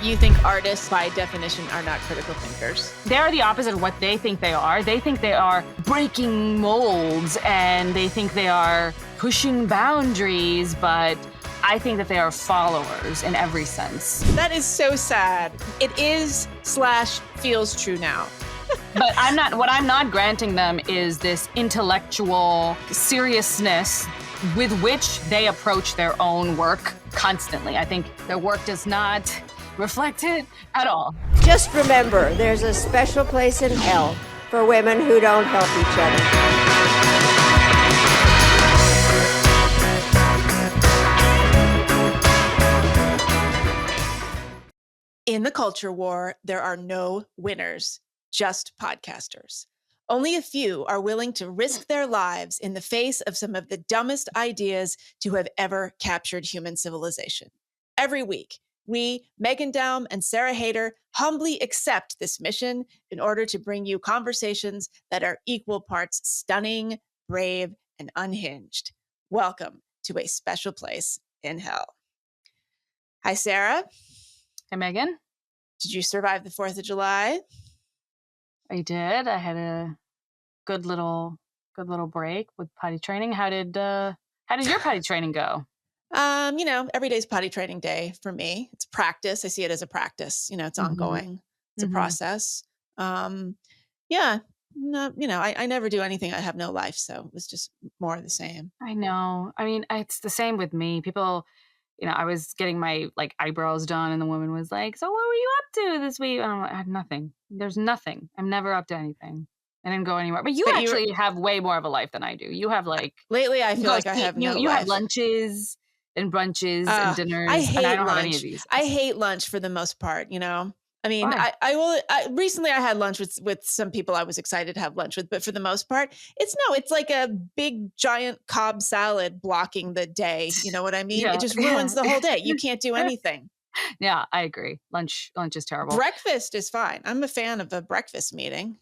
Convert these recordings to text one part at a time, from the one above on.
You think artists, by definition, are not critical thinkers? They're the opposite of what they think they are. They think they are breaking molds and they think they are pushing boundaries, but I think that they are followers in every sense. That is so sad. It is / feels true now. But what I'm not granting them is this intellectual seriousness with which they approach their own work constantly. I think their work does not reflect it at all. Just remember, there's a special place in hell for women who don't help each other. In the culture war, there are no winners, just podcasters. Only a few are willing to risk their lives in the face of some of the dumbest ideas to have ever captured human civilization. Every week, we, Megan Daum and Sarah Hayter, humbly accept this mission in order to bring you conversations that are equal parts stunning, brave, and unhinged. Welcome to A Special Place in Hell. Hi, Sarah. Hey, Megan. Did you survive the 4th of July? I did. I had a good little break with potty training. How did your potty training go? Every day's potty training day for me. It's practice. I see it as a practice. It's ongoing. It's a process. I never do anything. I have no life. So it was just more of the same. I know. I mean, it's the same with me. People, I was getting my eyebrows done and the woman was like, so what were you up to this week? And I'm like, I had nothing. There's nothing. I'm never up to anything. I didn't go anywhere. But you have way more of a life than I do. You have lately I feel like I have no life. You have lunches and brunches and dinners. I don't lunch. have any of these. I hate lunch for the most part, I mean, Why? Recently I had lunch with some people I was excited to have lunch with, but for the most part, it's like a big giant Cobb salad blocking the day. You know what I mean? Yeah. It just ruins the whole day. You can't do anything. Yeah, I agree. Lunch is terrible. Breakfast is fine. I'm a fan of a breakfast meeting.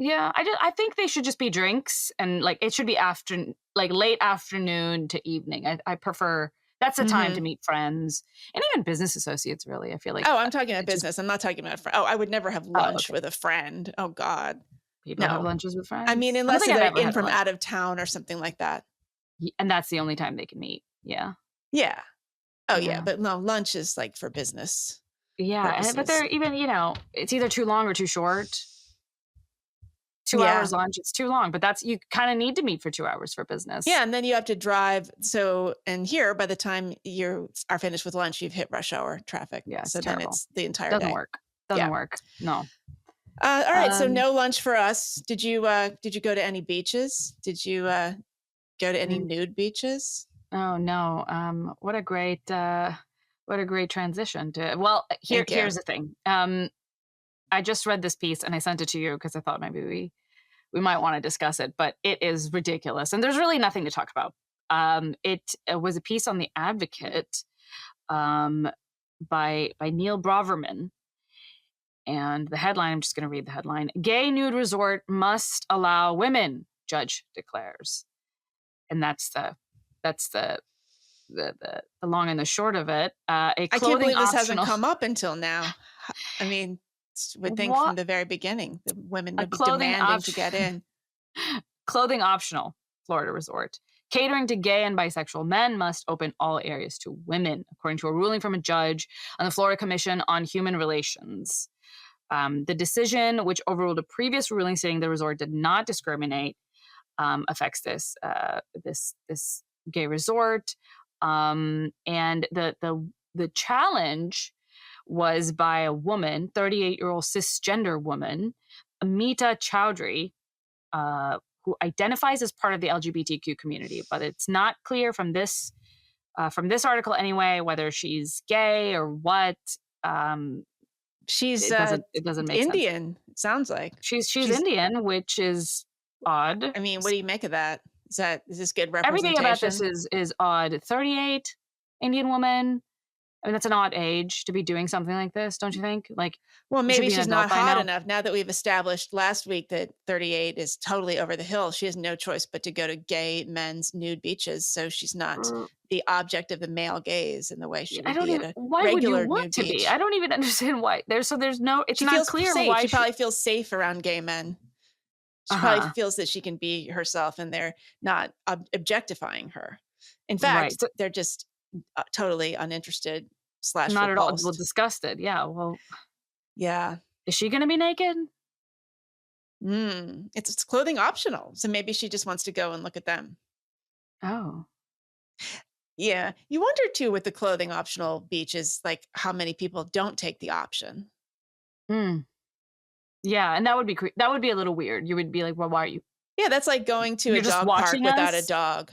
Yeah, I think they should just be drinks and it should be late afternoon to evening. I prefer. That's the time to meet friends and even business associates, really. I feel like. Oh, I'm talking about business. I'm not talking about a friend. Oh, I would never have lunch with a friend. Oh, God. People have lunches with friends? I mean, unless they're in from out of town or something like that. And that's the only time they can meet. Yeah. Yeah. Oh, yeah. But no, lunch is for business. Yeah. But they're even, it's either too long or too short. 2 hours lunch, it's too long, but you kind of need to meet for 2 hours for business. Yeah, and then you have to drive. So, and here, by the time you are finished with lunch, you've hit rush hour traffic. Yeah, so terrible. Then it's the entire Doesn't day. work. Doesn't work. No. All right, so no lunch for us. Did you go to any beaches? Did you go to any nude beaches? Oh no. What a great transition to. Well, here's the thing. I just read this piece and I sent it to you because I thought maybe we might want to discuss it, but it is ridiculous. And there's really nothing to talk about. It was a piece on The Advocate by Neil Broverman. And the headline, I'm just going to read the headline. Gay nude resort must allow women, judge declares. And that's the long and the short of it. I can't believe this hasn't come up until now. I mean, would think from the very beginning the women would be demanding to get in. Clothing optional, Florida resort. Catering to gay and bisexual men must open all areas to women, according to a ruling from a judge on the Florida Commission on Human Relations. The decision, which overruled a previous ruling stating the resort did not discriminate, affects this gay resort. And the challenge was by a woman, 38-year-old cisgender woman, Amita Chowdhury, who identifies as part of the LGBTQ community, but it's not clear from this article anyway whether she's gay or what. She's it doesn't make Indian. sense. It sounds like she's Indian, which is odd. I mean, what do you make of that? Is this good representation? Everything about this is odd. 38, Indian woman. I mean, that's an odd age to be doing something like this, don't you think? Like, Well, you should maybe be an she's adult not by hot now. enough. Now that we've established last week that 38 is totally over the hill, she has no choice but to go to gay men's nude beaches. So she's not Mm, the object of the male gaze in the way she I would don't be at even. a Why would you regular want nude to be? beach. I don't even understand why. There's no. It's She not feels clear safe. why She probably feels safe around gay men. She probably Uh-huh. feels that she can be herself and they're not objectifying her. In Right. fact, So, they're just totally uninterested / not at all. Well, repulsed. disgusted. Yeah. Well, Yeah. is she going to be naked? It's clothing optional. So maybe she just wants to go and look at them. Oh. Yeah. You wonder too with the clothing optional beaches, like how many people don't take the option. Hmm. Yeah, and that would be that would be a little weird. You would be like, well, why are you? Yeah, that's like going to You're a just dog park watching without a us? dog.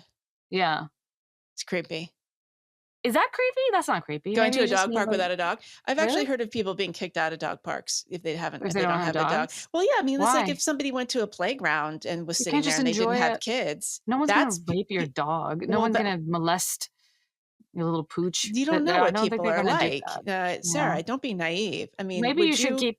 Yeah. It's creepy. Is that creepy? That's not creepy. Going Maybe to you a just dog need park like without a dog. I've actually really heard of people being kicked out of dog parks if they if they don't don't have have a dog. dogs. Well, yeah, I mean, it's like if Why? somebody went to a playground and was You sitting can't there just and they didn't enjoy have it. kids. No one's gonna That's rape your dog. No well, one's gonna molest your little pooch. you don't know I what don't think people they're are gonna do like. that. Yeah. Sarah, don't be naive. I mean, Maybe you would should you? keep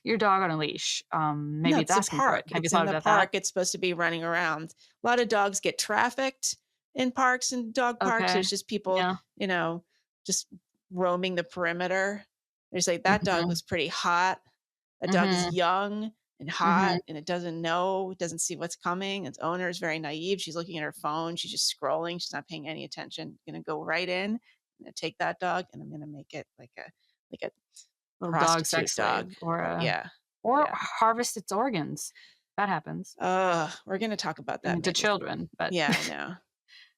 your dog on a leash. No, Maybe it's it's a asking for it. park. Have you It's in thought the about that? park. It's supposed to be running around. A lot of dogs get trafficked in parks and dog parks. Okay. There's just people, Yeah. just roaming the perimeter. There's like that dog Mhm. looks pretty hot. That dog is Mhm. young and Mhm. hot and it doesn't see what's coming. Its owner is very naive. She's looking at her phone. She's just scrolling. She's not paying any attention. I'm gonna go right in. I'm gonna take that dog and I'm gonna make it like a Little dog prostitute sex dog. slave or Yeah. or Yeah. harvest its organs. That happens. We're gonna talk about I that mean, to maybe. children, but Yeah, I know.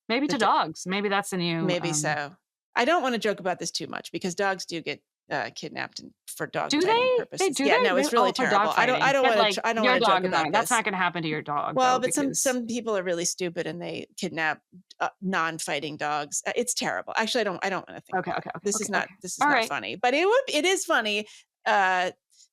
maybe The to do- dogs. Maybe that's the new. Maybe so. I don't want to joke about this too much because dogs do get kidnapped for dog Do fighting they? They purposes. do Yeah, they? no, it's really For dog terrible. I fighting. don't But want like to. I don't your want to joke dog, about that's this. not going to happen to your dog. Well, though, but because some people are really stupid and they kidnap non-fighting dogs. It's terrible. Actually, I don't want to think okay, about okay, it. okay, This okay, is not okay. this is All not right. funny, but it is funny.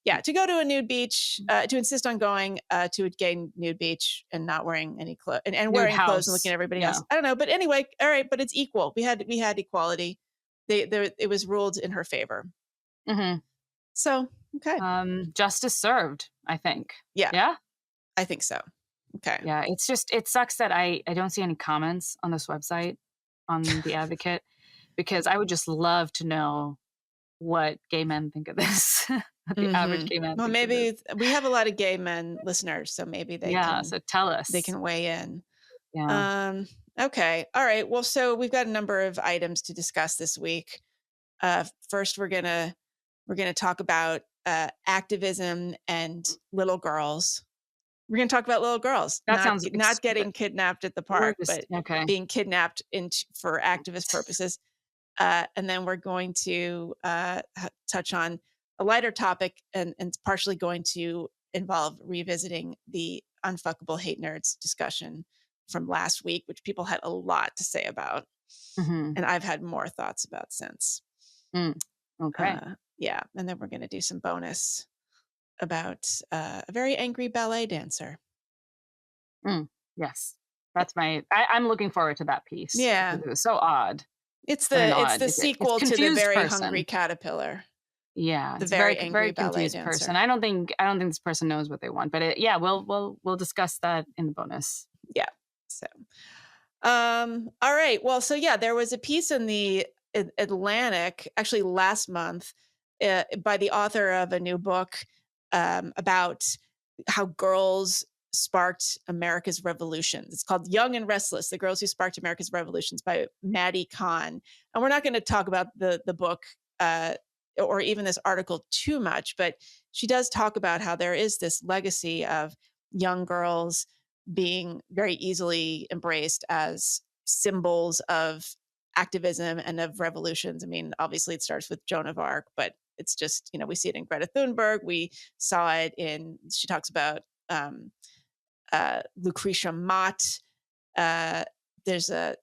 Yeah, to go to a nude beach, to insist on going to a gay nude beach and not wearing any clothes and Nude wearing clothes and looking house. at everybody Yeah. else. I don't know, but anyway, all right, but it's equal. We had equality. It was ruled in her favor. hmm So okay, Justice served, I think. yeah, Yeah. I think so. Okay, Yeah. It's just it sucks that I don't see any comments on this website on the Advocate because I would just love to know what gay men think of this. What the average gay man. Well, thinks of this. maybe we have a lot of gay men listeners, so maybe Yeah. So tell us. they can weigh in. Yeah. Okay. All right. Well, so we've got a number of items to discuss this week. First, we're gonna talk about activism and little girls. We're gonna talk about little girls, That not sounds not getting kidnapped at the park, but okay. being kidnapped for activist purposes. And then we're going to touch on a lighter topic, and it's partially going to involve revisiting the unfuckable hate nerds discussion from last week, which people had a lot to say about. Mhm. And I've had more thoughts about since. Okay. Yeah. And then we're going to do some bonus about a very angry ballet dancer. Yes. That's I'm looking forward to that piece. Yeah. Because it was so odd. It's I mean, the odd. sequel It's to the confused very person. hungry caterpillar. Yeah, The it's a very very angry very ballet confused dancer. person. I don't think this person knows what they want, but we'll discuss that in the bonus. Yeah. So, all right. Well, so yeah, there was a piece in the Atlantic actually last month by the author of a new book about how girls sparked America's revolutions. It's called Young and Restless, The Girls Who Sparked America's Revolutions by Maddie Kahn. And we're not going to talk about the book or even this article too much, but she does talk about how there is this legacy of young girls being very easily embraced as symbols of activism and of revolutions. I mean, obviously it starts with Joan of Arc, but it's just, we see it in Greta Thunberg. We saw it she talks about Lucretia Mott. There's a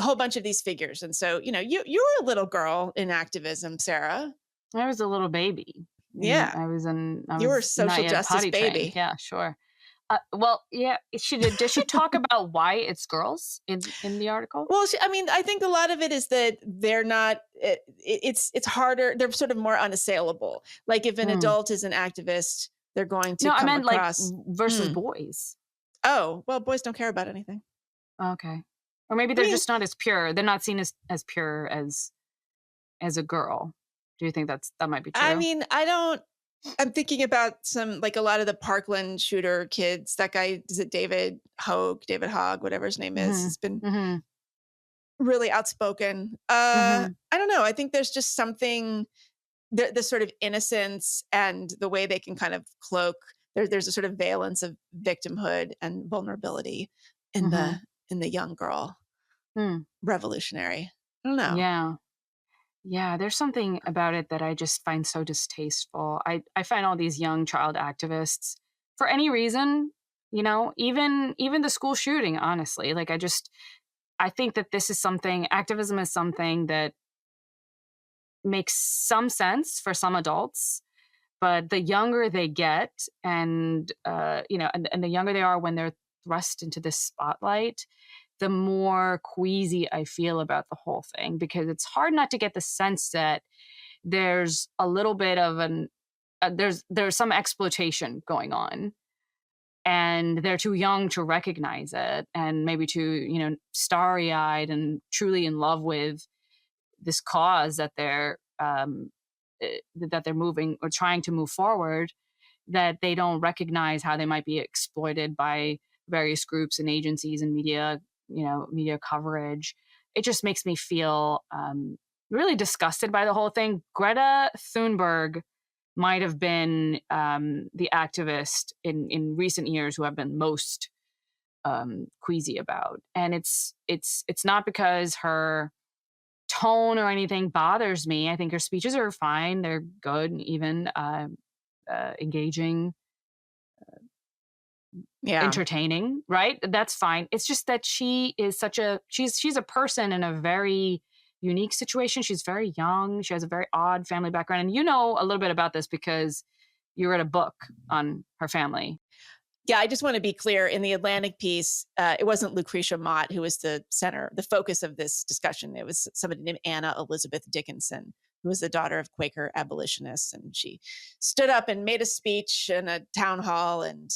whole bunch of these figures. And so, you were a little girl in activism, Sarah. I was a little baby. Yeah. I was you were a social not yet justice potty baby. trained. Yeah, sure. Well, yeah, she did. Does she talk about why it's girls in the article? Well, I mean, I think a lot of it is that they're not. It's harder. They're sort of more unassailable. Like if an adult is an activist, they're going to No, I come meant like across versus boys. Oh, well, boys don't care about anything. Okay, or maybe they're just not as pure. They're not seen as pure as a girl. Do you think that might be true? I mean, I'm thinking about like a lot of the Parkland shooter kids. That guy, is it David Hogg, whatever his name is, has been really outspoken. I don't know. I think there's just something, the sort of innocence and the way they can kind of cloak. There's a sort of valence of victimhood and vulnerability in the young girl. Revolutionary. I don't know. Yeah, there's something about it that I just find so distasteful. I find all these young child activists, for any reason, even the school shooting, honestly, like I think that activism is something that makes some sense for some adults, but the younger they get and the younger they are when they're thrust into this spotlight, the more queasy I feel about the whole thing, because it's hard not to get the sense that there's a little bit of there's some exploitation going on, and they're too young to recognize it, and maybe too, starry-eyed and truly in love with this cause that they're moving or trying to move forward, that they don't recognize how they might be exploited by various groups and agencies and media coverage. It just makes me feel really disgusted by the whole thing. Greta Thunberg might have been the activist in recent years who I've been most queasy about. And it's not because her tone or anything bothers me. I think her speeches are fine. They're good and even engaging. Entertaining, right? That's fine. It's just that she is she's a person in a very unique situation. She's very young. She has a very odd family background. And you know a little bit about this because you read a book on her family. Yeah, I just want to be clear. In the Atlantic piece, it wasn't Lucretia Mott who was the focus of this discussion. It was somebody named Anna Elizabeth Dickinson, who was the daughter of Quaker abolitionists. And she stood up and made a speech in a town hall, and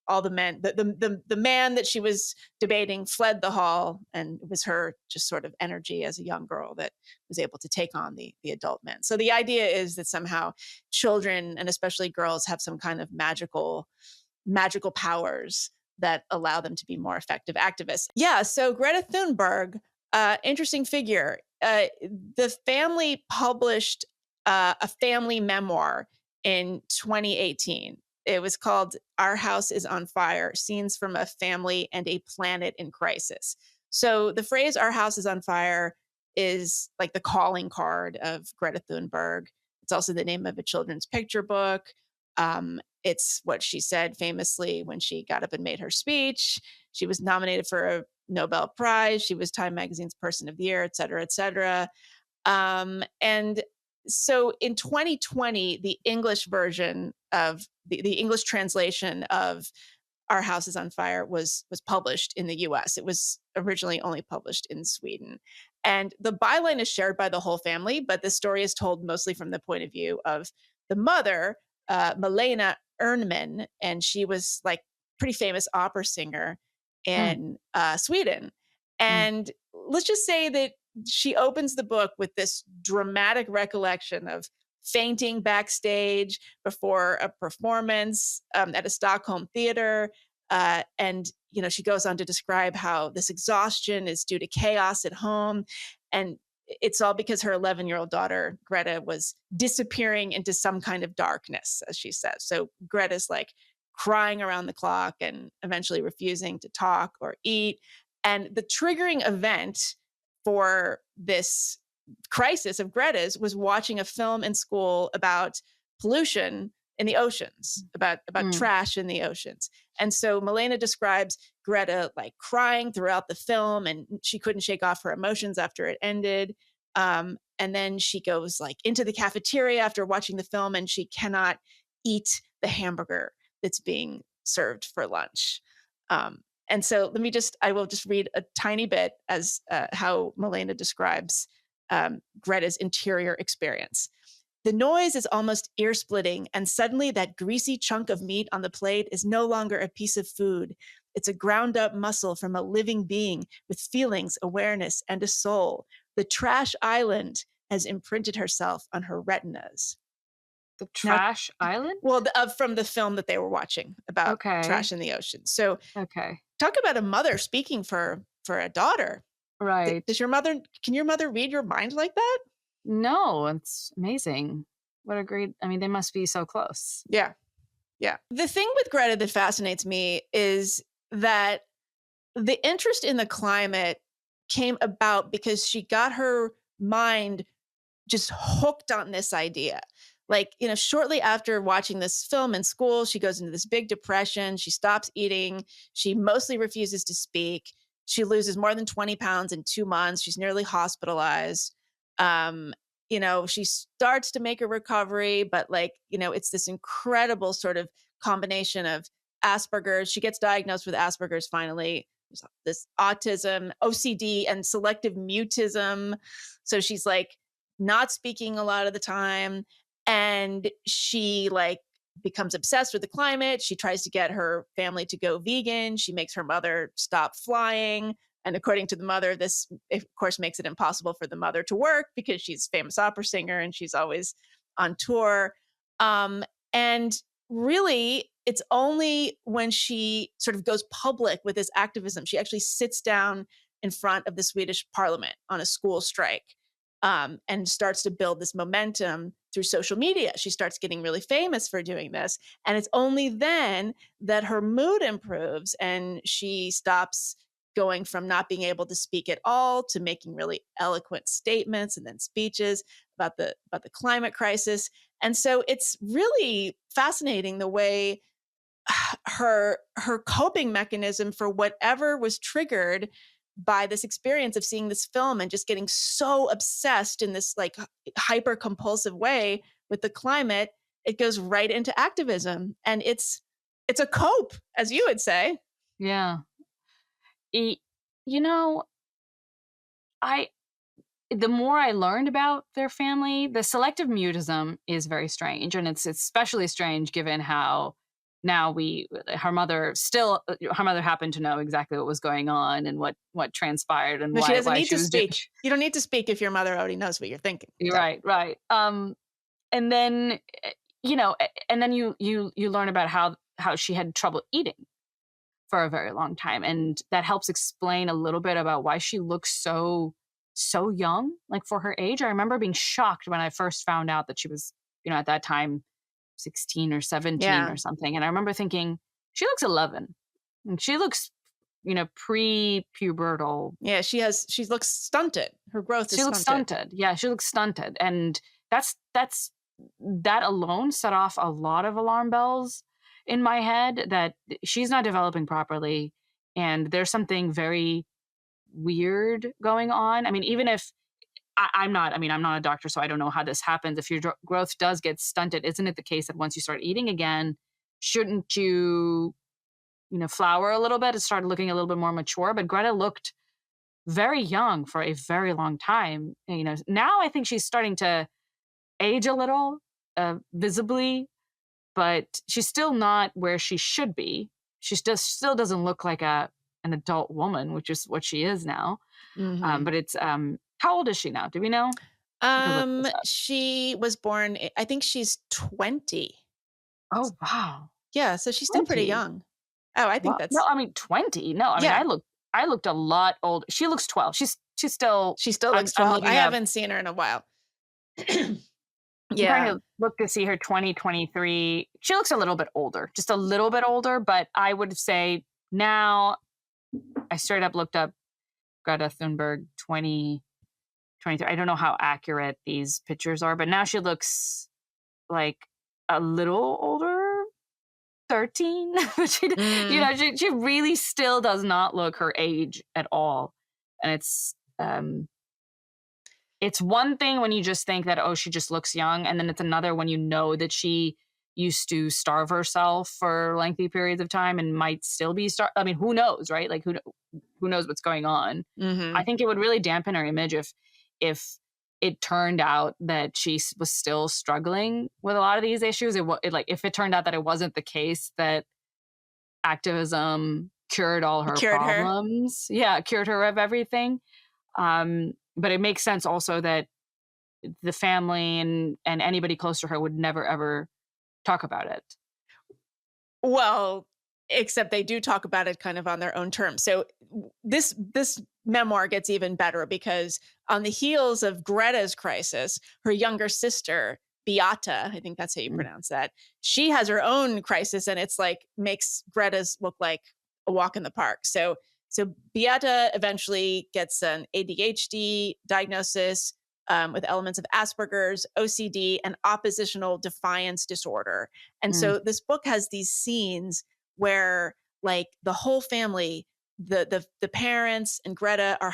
all the men, the man that she was debating fled the hall, and it was her just sort of energy as a young girl that was able to take on the adult men. So the idea is that somehow children, and especially girls, have some kind of magical powers that allow them to be more effective activists. Yeah, so Greta Thunberg, interesting figure. The family published a family memoir in 2018. It was called Our House is on Fire, Scenes from a Family and a Planet in Crisis. So the phrase Our House is on Fire is like the calling card of Greta Thunberg. It's also the name of a children's picture book. It's what she said famously when she got up and made her speech. She was nominated for a Nobel Prize. She was Time Magazine's Person of the Year, et cetera, et cetera. And so in 2020, the English version of the English translation of Our House is on Fire was published in the US. It was originally only published in Sweden. And the byline is shared by the whole family, but the story is told mostly from the point of view of the mother, Malena Ernman, and she was like pretty famous opera singer in Sweden. And let's just say that she opens the book with this dramatic recollection of fainting backstage before a performance at a Stockholm theater. And, she goes on to describe how this exhaustion is due to chaos at home. And it's all because her 11-year-old daughter, Greta, was disappearing into some kind of darkness, as she says. So Greta's like crying around the clock and eventually refusing to talk or eat. And the triggering event for this crisis of Greta's was watching a film in school about pollution in the oceans, about trash in the oceans. And so Malena describes Greta like crying throughout the film, and she couldn't shake off her emotions after it ended. And then she goes like into the cafeteria after watching the film, and she cannot eat the hamburger that's being served for lunch. And so I will just read a tiny bit as how Milena describes Greta's interior experience. The noise is almost ear-splitting, and suddenly that greasy chunk of meat on the plate is no longer a piece of food. It's a ground-up muscle from a living being with feelings, awareness, and a soul. The trash island has imprinted herself on her retinas. The trash island? Well, from the film that they were watching about trash in the ocean. So talk about a mother speaking for a daughter. Right. Can your mother read your mind like that? No, it's amazing. What a great, they must be so close. Yeah. Yeah. The thing with Greta that fascinates me is that the interest in the climate came about because she got her mind just hooked on this idea. Like, shortly after watching this film in school, she goes into this big depression. She stops eating. She mostly refuses to speak. She loses more than 20 pounds in 2 months. She's nearly hospitalized. She starts to make a recovery, but it's this incredible sort of combination of Asperger's. She gets diagnosed with Asperger's finally. There's this autism, OCD, and selective mutism. So she's not speaking a lot of the time. And she becomes obsessed with the climate. She tries to get her family to go vegan. She makes her mother stop flying. And according to the mother, this, of course, makes it impossible for the mother to work because she's a famous opera singer and she's always on tour. And really, it's only when she sort of goes public with this activism, she actually sits down in front of the Swedish parliament on a school strike and starts to build this momentum through social media. She starts getting really famous for doing this. And it's only then that her mood improves and she stops going from not being able to speak at all to making really eloquent statements and then speeches about the climate crisis. And so it's really fascinating the way her coping mechanism for whatever was triggered by this experience of seeing this film and just getting so obsessed in this hyper compulsive way with the climate, it goes right into activism. And it's a cope, as you would say. Yeah. The more I learned about their family, the selective mutism is very strange. And it's especially strange given how now her mother happened to know exactly what was going on and what transpired and but why she doesn't why need she to was speak. You don't need to speak if your mother already knows what you're thinking. You're right. And then, and then you learn about how she had trouble eating for a very long time. And that helps explain a little bit about why she looks so young, for her age. I remember being shocked when I first found out that she was, at that time, 16 or 17 or something. And I remember thinking, she looks 11. And she looks, pre-pubertal. Yeah, she looks stunted. Her growth is stunted. She looks stunted. Yeah, she looks stunted. And that alone set off a lot of alarm bells in my head that she's not developing properly and there's something very weird going on. Even if I'm not a doctor, so I don't know how this happens. If your growth does get stunted, isn't it the case that once you start eating again, shouldn't you, flower a little bit and start looking a little bit more mature? But Greta looked very young for a very long time. Now I think she's starting to age a little, visibly, but she's still not where she should be. She still doesn't look like an adult woman, which is what she is now. Mm-hmm. But it's how old is she now? Do we know? She was born, I think she's 20. Oh, wow. Yeah, so she's still pretty young. Oh, I think that's... No, 20. No, I looked a lot older. She looks 12. She still looks 12. I haven't seen her in a while. I'm trying to look to see her 2023. She looks a little bit older, just a little bit older, but I would say now I straight up looked up Greta Thunberg 2023. I don't know how accurate these pictures are, but now she looks like a little older, 13. she really still does not look her age at all. And it's one thing when you just think that, oh, she just looks young. And then it's another when you know that she used to starve herself for lengthy periods of time and might still be I mean, who knows, right? Like who knows what's going on? Mm-hmm. I think it would really dampen her image if it turned out that she was still struggling with a lot of these issues. If it turned out that it wasn't the case, that activism cured all her Cured her. problems. Yeah, cured her of everything. But it makes sense also that the family and anybody close to her would never ever talk about it. Well, except they do talk about it kind of on their own terms. So this memoir gets even better because on the heels of Greta's crisis, her younger sister, Beata, I think that's how you pronounce that, she has her own crisis, and it's like makes Greta's look like a walk in the park. So Beata eventually gets an ADHD diagnosis with elements of Asperger's, OCD, and oppositional defiance disorder. And so this book has these scenes where like the whole family, the parents and Greta are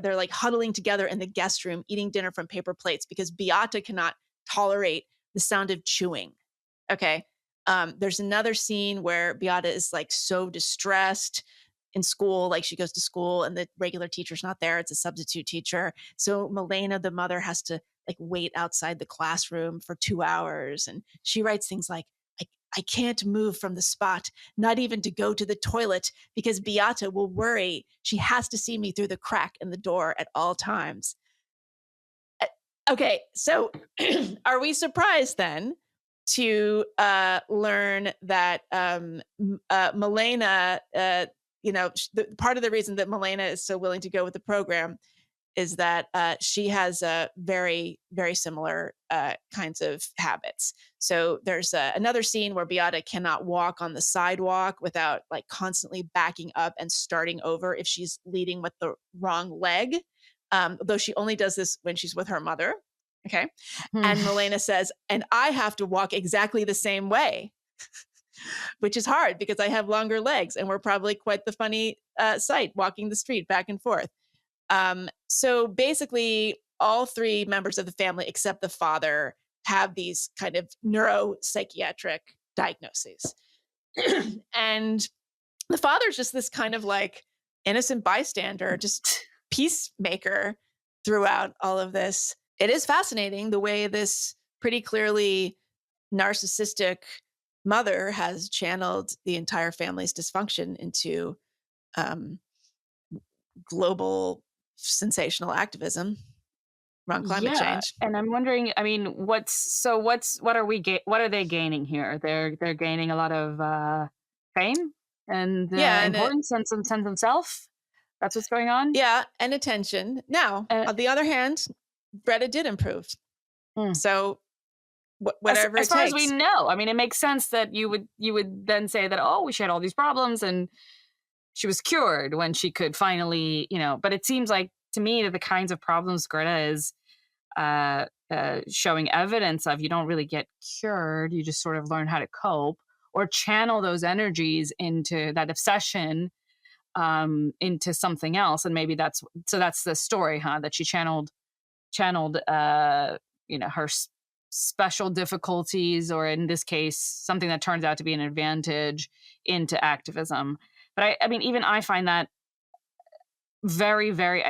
they're like huddling together in the guest room, eating dinner from paper plates because Beata cannot tolerate the sound of chewing. Okay. There's another scene where Beata is like so distressed in school, like she goes to school and the regular teacher's not there. It's a substitute teacher. So Milena, the mother, has to like wait outside the classroom for 2 hours. And she writes things like, I can't move from the spot, not even to go to the toilet, because Beata will worry. She has to see me through the crack in the door at all times. Okay, so are we surprised then to learn that Milena, part of the reason that Milena is so willing to go with the program is that she has very, very similar kinds of habits. So there's another scene where Beata cannot walk on the sidewalk without like constantly backing up and starting over if she's leading with the wrong leg, though she only does this when she's with her mother. Okay. And Milena says, and I have to walk exactly the same way, which is hard because I have longer legs and we're probably quite the funny sight walking the street back and forth. So basically, all three members of the family, except the father, have these kind of neuropsychiatric diagnoses. And the father's just this kind of like innocent bystander, just peacemaker throughout all of this. It is fascinating the way this pretty clearly narcissistic mother has channeled the entire family's dysfunction into global sensational activism around climate change. And I'm wondering, I mean, what are they gaining here? They're gaining a lot of fame and importance and some sense of self. That's what's going on. Yeah, and attention. Now, on the other hand, Greta did improve. So whatever as it far takes. as we know, I mean, it makes sense that you would then say that, oh, she had all these problems and she was cured when she could finally, but it seems like to me that the kinds of problems Greta is showing evidence of, you don't really get cured. You just sort of learn how to cope or channel those energies into that obsession into something else. And maybe that's the story, that she channeled her special difficulties, or in this case, something that turns out to be an advantage, into activism. But I mean, even I find that very, very.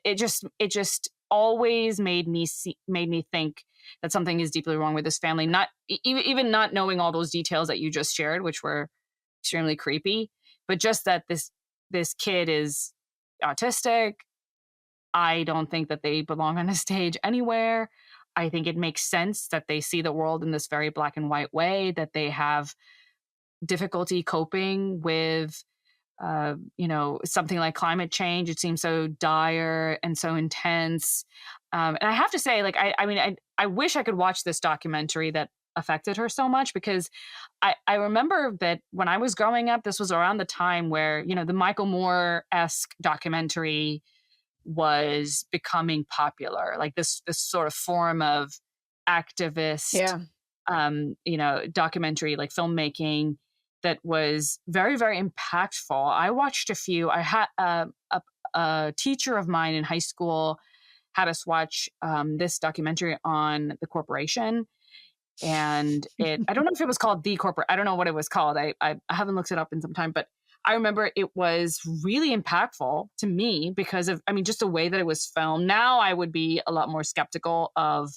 It just always made me think that something is deeply wrong with this family. Not even not knowing all those details that you just shared, which were extremely creepy, but just that this kid is autistic. I don't think that they belong on a stage anywhere. I think it makes sense that they see the world in this very black and white way, that they have difficulty coping with something like climate change. It seems so dire and so intense. And I have to say, like, I wish I could watch this documentary that affected her so much, because I remember that when I was growing up, this was around the time where, the Michael Moore-esque documentary was becoming popular, like this sort of form of activist, documentary, like filmmaking, that was very, very impactful. I watched a few. I had a teacher of mine in high school had us watch this documentary on the corporation. And I don't know if it was called The Corporate. I don't know what it was called. I haven't looked it up in some time, but I remember it was really impactful to me because of, I mean, just the way that it was filmed. Now I would be a lot more skeptical of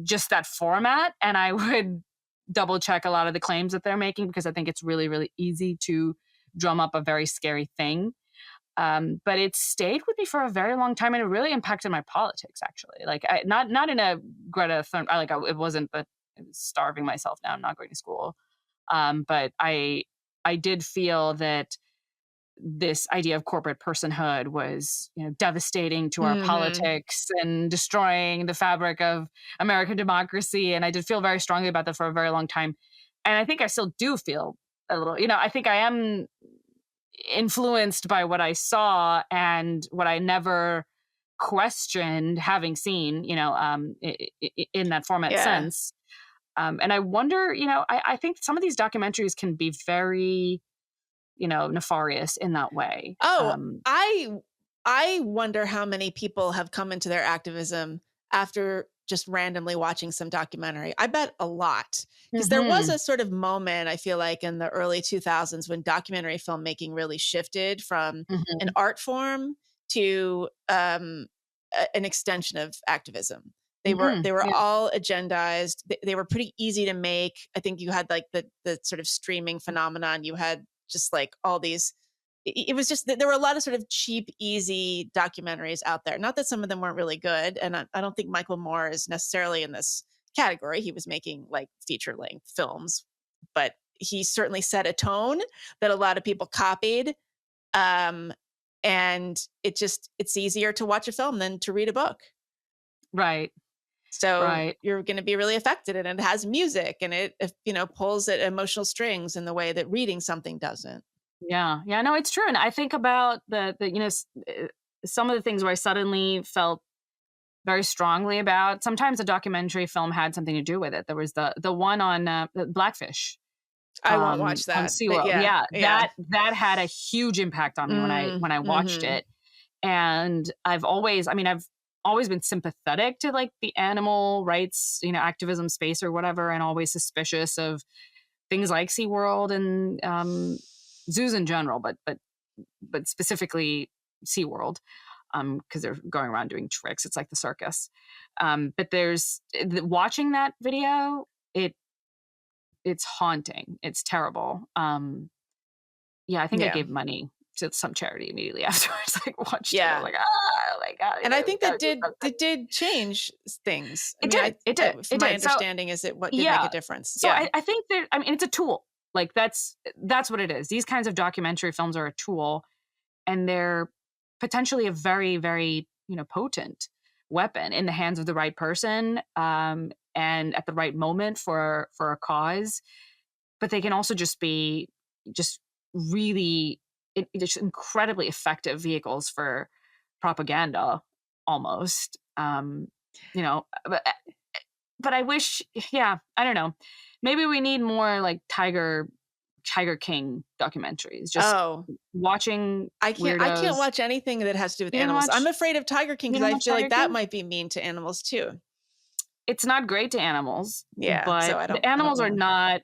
just that format, and I would double check a lot of the claims that they're making, because I think it's really, really easy to drum up a very scary thing. But it stayed with me for a very long time, and it really impacted my politics, actually. Like, not in a Greta Thunberg, it wasn't that I was starving myself now, I'm not going to school. But I did feel that this idea of corporate personhood was, devastating to our politics and destroying the fabric of American democracy. And I did feel very strongly about that for a very long time. And I think I still do feel a little, I think I am influenced by what I saw and what I never questioned having seen, in that format since. And I wonder, I think some of these documentaries can be very, nefarious in that way. I wonder how many people have come into their activism after just randomly watching some documentary. I bet a lot, because there was a sort of moment, I feel like, in the early 2000s when documentary filmmaking really shifted from an art form to an extension of activism. They were all agendized. They were pretty easy to make. I think you had like the sort of streaming phenomenon. You had just like all these, it was just, there were a lot of sort of cheap, easy documentaries out there. Not that some of them weren't really good. And I don't think Michael Moore is necessarily in this category. He was making like feature length films, but he certainly set a tone that a lot of people copied. And it's easier to watch a film than to read a book. Right. So you're going to be really affected, and it has music, and it pulls at emotional strings in the way that reading something doesn't. Yeah, no, it's true. And I think about the some of the things where I suddenly felt very strongly about. Sometimes a documentary film had something to do with it. There was the one on Blackfish. I won't watch that. On SeaWorld. That had a huge impact on me when I watched it. And I've always been sympathetic to like the animal rights, activism space or whatever, and always suspicious of things like SeaWorld and zoos in general, but specifically SeaWorld, because they're going around doing tricks. It's like the circus. But watching that video, it's haunting. It's terrible. I think I gave money to some charity immediately afterwards. Like watched it. I was like, oh my God. And I think that did change things. It did. My understanding is what did make a difference. So I think that, it's a tool. Like that's what it is. These kinds of documentary films are a tool, and they're potentially a very, very, potent weapon in the hands of the right person, and at the right moment for a cause. But they can also just be really just incredibly effective vehicles for propaganda, almost. But I wish, I don't know. Maybe we need more like Tiger King documentaries. Just watching. I can't watch anything that has to do with animals. I'm afraid of Tiger King because I feel like that might be mean to animals too. It's not great to animals. Yeah, but so the animals are not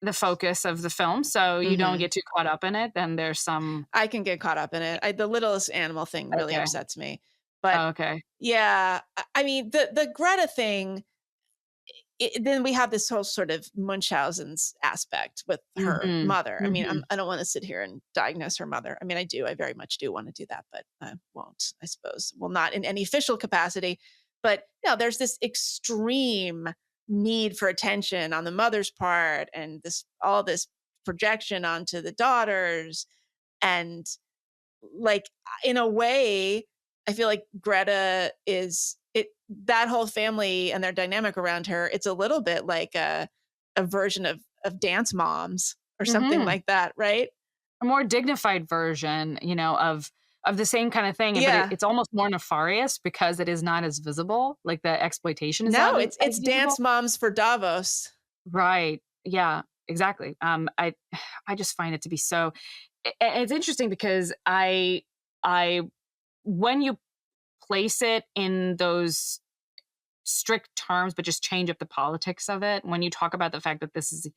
the focus of the film, so you don't get too caught up in it. Then there's some. I can get caught up in it. The littlest animal thing really upsets me. But the Greta thing. Then we have this whole sort of Munchausen's aspect with her mother. I mean, I don't want to sit here and diagnose her mother. I mean, I do. I very much do want to do that, but I won't, I suppose. Well, not in any official capacity. But there's this extreme need for attention on the mother's part, and all this projection onto the daughters. And like, in a way, I feel like Greta is that whole family and their dynamic around her. It's a little bit like a version of Dance Moms or something like that, right? A more dignified version, of the same kind of thing. But it's almost more nefarious because it is not as visible. Like the exploitation is it's Dance Moms for Davos. Right. Yeah, exactly. I just find it to be so. It's interesting because when you place it in those strict terms, but just change up the politics of it. When you talk about the fact that this is,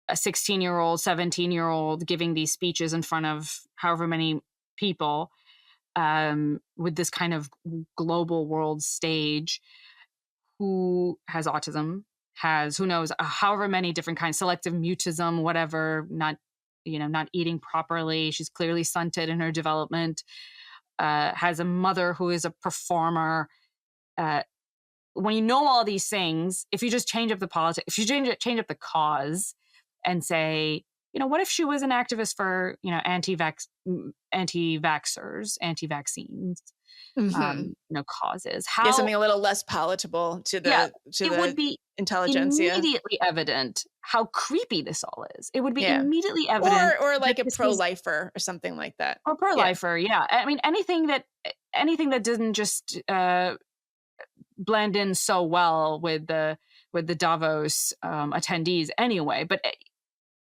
a 16-year-old, 17-year-old giving these speeches in front of however many people, with this kind of global world stage, who has autism, has, who knows, however many different kinds, selective mutism, whatever, not eating properly. She's clearly stunted in her development, has a mother who is a performer. When you know all these things, if you just change up the politics, if you change up the cause and say, what if she was an activist for, anti-vaxxers, anti-vaccines, causes? How something a little less palatable to the would be intelligentsia. Immediately evident how creepy this all is. It would be immediately evident, or like a pro-lifer or something like that, or pro-lifer. Yeah, I mean anything that didn't just blend in so well with the Davos attendees anyway. But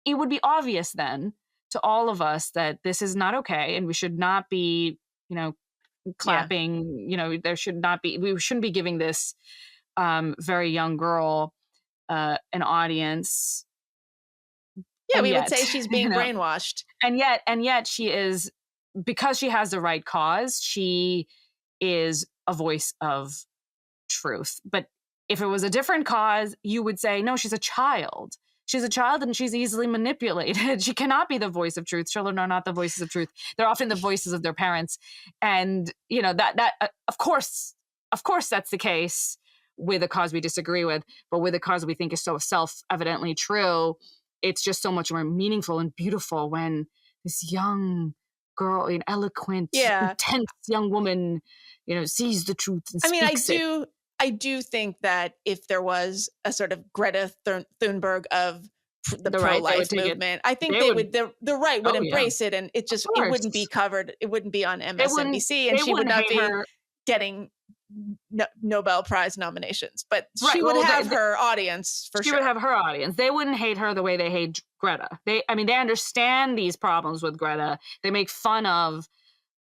it would be obvious then to all of us that this is not okay, and we should not be, clapping. There should not be. We shouldn't be giving this very young girl an audience. Yeah, we would say she's being brainwashed. And yet she is, because she has the right cause, she is a voice of truth. But if it was a different cause, you would say, no, she's a child. She's a child and she's easily manipulated. She cannot be the voice of truth. Children are not the voices of truth. They're often the voices of their parents. And, that of course, that's the case with a cause we disagree with, but with a cause we think is so self-evidently true, it's just so much more meaningful and beautiful when this young girl, an eloquent, intense young woman, sees the truth and speaks it. I do think that if there was a sort of Greta Thunberg of the pro-life movement, I think the right would embrace it, and it wouldn't be covered. It wouldn't be on MSNBC, and she would not be getting Nobel Prize nominations. But she would have her audience for sure. She would have her audience. They wouldn't hate her the way they hate Greta. They understand these problems with Greta. They make fun of,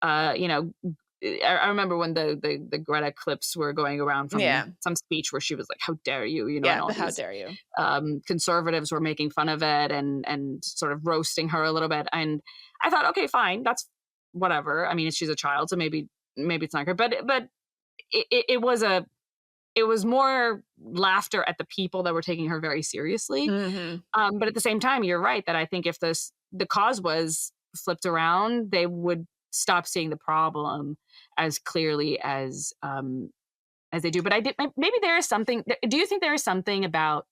I remember when the Greta clips were going around from some speech where she was like, "How dare you?" And all how these, dare you? Conservatives were making fun of it and sort of roasting her a little bit. And I thought, okay, fine, that's whatever. I mean, she's a child, so maybe it's not good. But it was more laughter at the people that were taking her very seriously. Mm-hmm. But at the same time, you're right that I think if the cause was flipped around, they would stop seeing the problem as clearly as they do. But maybe there is something. Do you think there is something about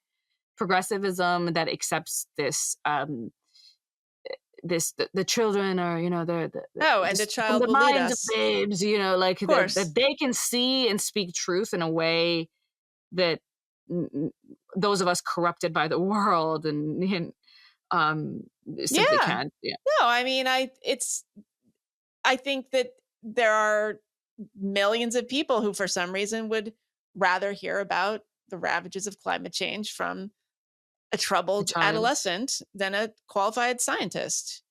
progressivism that accepts this? The children are, and the child the will lead minds us. of babes, like that they can see and speak truth in a way that those of us corrupted by the world and simply can't. Yeah. No, I mean, I think that there are millions of people who, for some reason, would rather hear about the ravages of climate change from a troubled adolescent than a qualified scientist.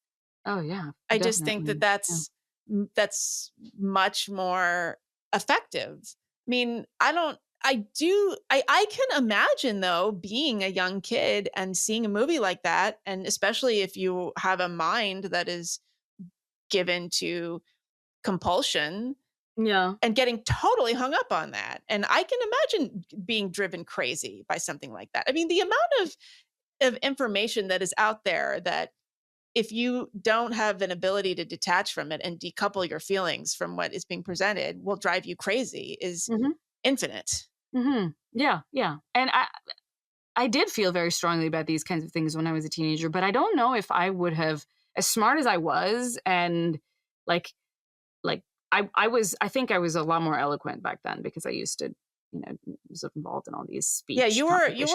Oh yeah. I just think that that's much more effective. I mean, I can imagine though being a young kid and seeing a movie like that, and especially if you have a mind that is given to compulsion, and getting totally hung up on that. And I can imagine being driven crazy by something like that. I mean, the amount of information that is out there that if you don't have an ability to detach from it and decouple your feelings from what is being presented will drive you crazy is infinite. Mm-hmm. Yeah. And I did feel very strongly about these kinds of things when I was a teenager, but I don't know if I would have, as smart as I was, and I think I was a lot more eloquent back then because I used to, was involved in all these speech. Yeah, you were a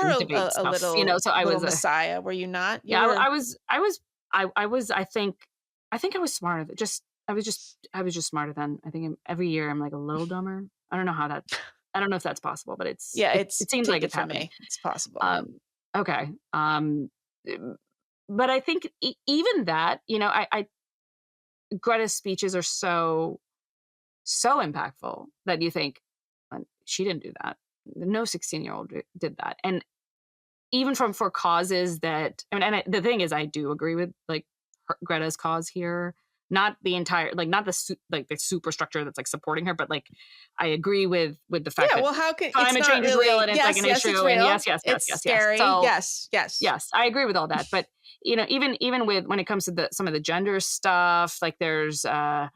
stuff, little, so I was messiah, were you not? I was. I think I was smarter. I was just smarter then. I think every year I'm like a little dumber. I don't know if that's possible, but it seems like it's happening. Me. It's possible. Okay. But I think even that, Greta's speeches are so impactful that you think, she didn't do that. No 16-year-old did that. And even for causes that, the thing is, I do agree with like Greta's cause here. Not the entire, like, not the the superstructure that's like supporting her, but like I agree with the fact that well, how could climate change is real and it's like an issue, it's and real. yes, It's scary. So yes, I agree with all that. But even with when it comes to some of the gender stuff, like there's the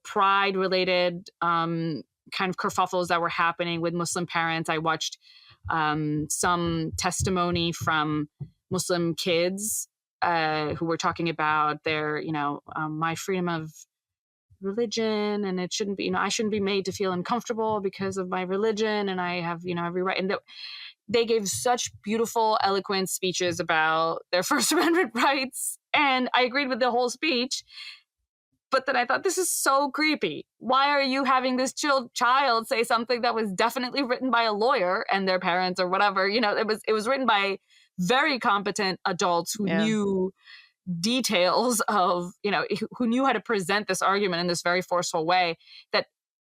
pride related kind of kerfuffles that were happening with Muslim parents. I watched some testimony from Muslim kids who were talking about their, my freedom of religion, and it shouldn't be, I shouldn't be made to feel uncomfortable because of my religion, and I have, every right. And they gave such beautiful, eloquent speeches about their First Amendment rights, and I agreed with the whole speech. But then I thought, this is so creepy. Why are you having this child say something that was definitely written by a lawyer and their parents or whatever? It was written by very competent adults who knew details of, who knew how to present this argument in this very forceful way, that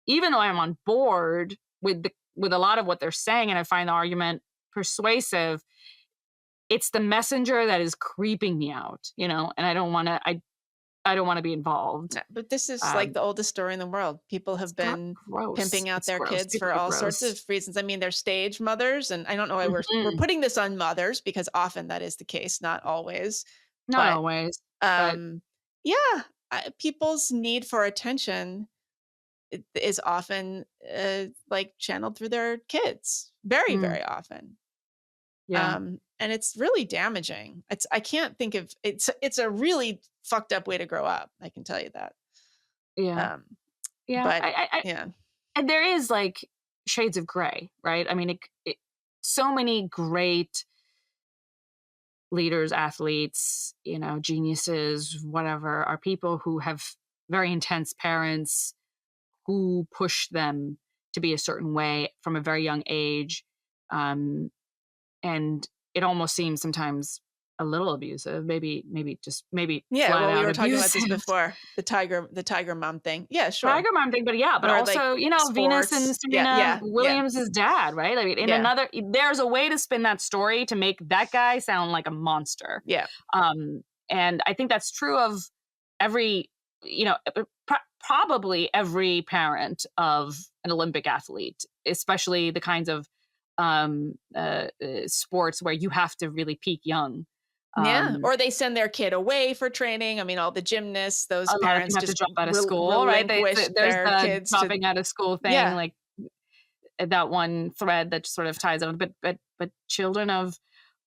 even though I'm on board with a lot of what they're saying, and I find the argument persuasive, it's the messenger that is creeping me out, and I don't want to be involved. But this is like the oldest story in the world. People have been pimping out their kids People for all gross. sorts of reasons. I mean, they're stage mothers, and I don't know why we're putting this on mothers, because often that is the case, not always. Not always. People's need for attention is often like channeled through their kids, very, very often. Yeah. And it's really damaging. I can't think of it's a really fucked up way to grow up. I can tell you that. Yeah. But and there is like shades of gray, right? I mean, so many great leaders, athletes, geniuses, whatever, are people who have very intense parents who push them to be a certain way from a very young age. And it almost seems sometimes a little abusive, maybe. Well, we were talking about this before, the tiger mom thing. Yeah, sure. Tiger mom thing, but also, like, Venus and Serena Williams' dad, right? I mean, there's a way to spin that story to make that guy sound like a monster. Yeah. And I think that's true of every, probably every parent of an Olympic athlete, especially the kinds of sports where you have to really peak young. Or they send their kid away for training. I mean, all the gymnasts, those parents have just to drop out of school, right? There's the kids dropping out of school thing, like that one thread that sort of ties on. But children of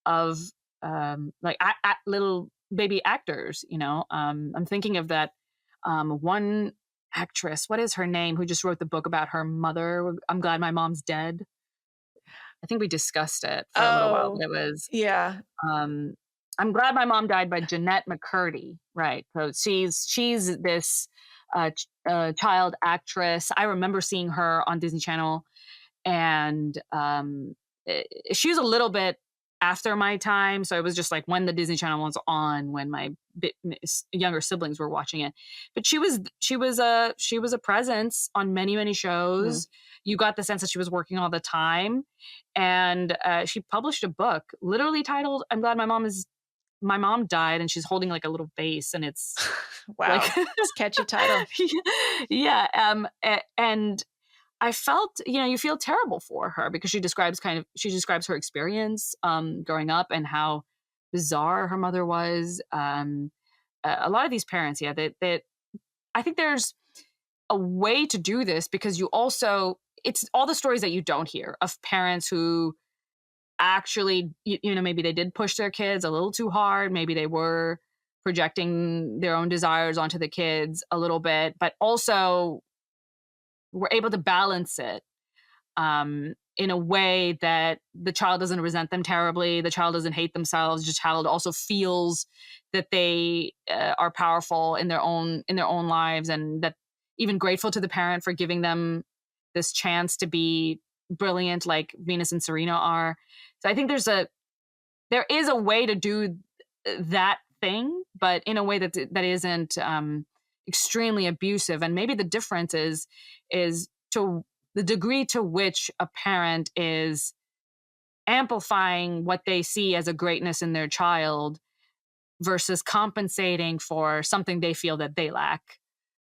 like little baby actors, I'm thinking of that one actress. What is her name? Who just wrote the book about her mother? I'm Glad My Mom's Dead. I think we discussed it for a little while. It was I'm Glad My Mom Died by Jeanette McCurdy. Right. So she's this child actress. I remember seeing her on Disney Channel, and she was a little bit after my time. So it was just like when the Disney Channel was on, when my younger siblings were watching it. But she was a presence on many, many shows. You got the sense that she was working all the time, and she published a book literally titled "I'm Glad My Mom Died," and she's holding like a little vase, and it's wow, it's a catchy title. And I felt, you feel terrible for her, because she describes her experience growing up and how bizarre her mother was. A lot of these parents, that I think there's a way to do this, because it's all the stories that you don't hear of parents who actually, maybe they did push their kids a little too hard. Maybe they were projecting their own desires onto the kids a little bit, but also were able to balance it in a way that the child doesn't resent them terribly. The child doesn't hate themselves. The child also feels that they are powerful in their own lives, and that even grateful to the parent for giving them this chance to be brilliant, like Venus and Serena are. So I think there is a way to do that thing, but in a way that isn't extremely abusive. And maybe the difference is to the degree to which a parent is amplifying what they see as a greatness in their child versus compensating for something they feel that they lack,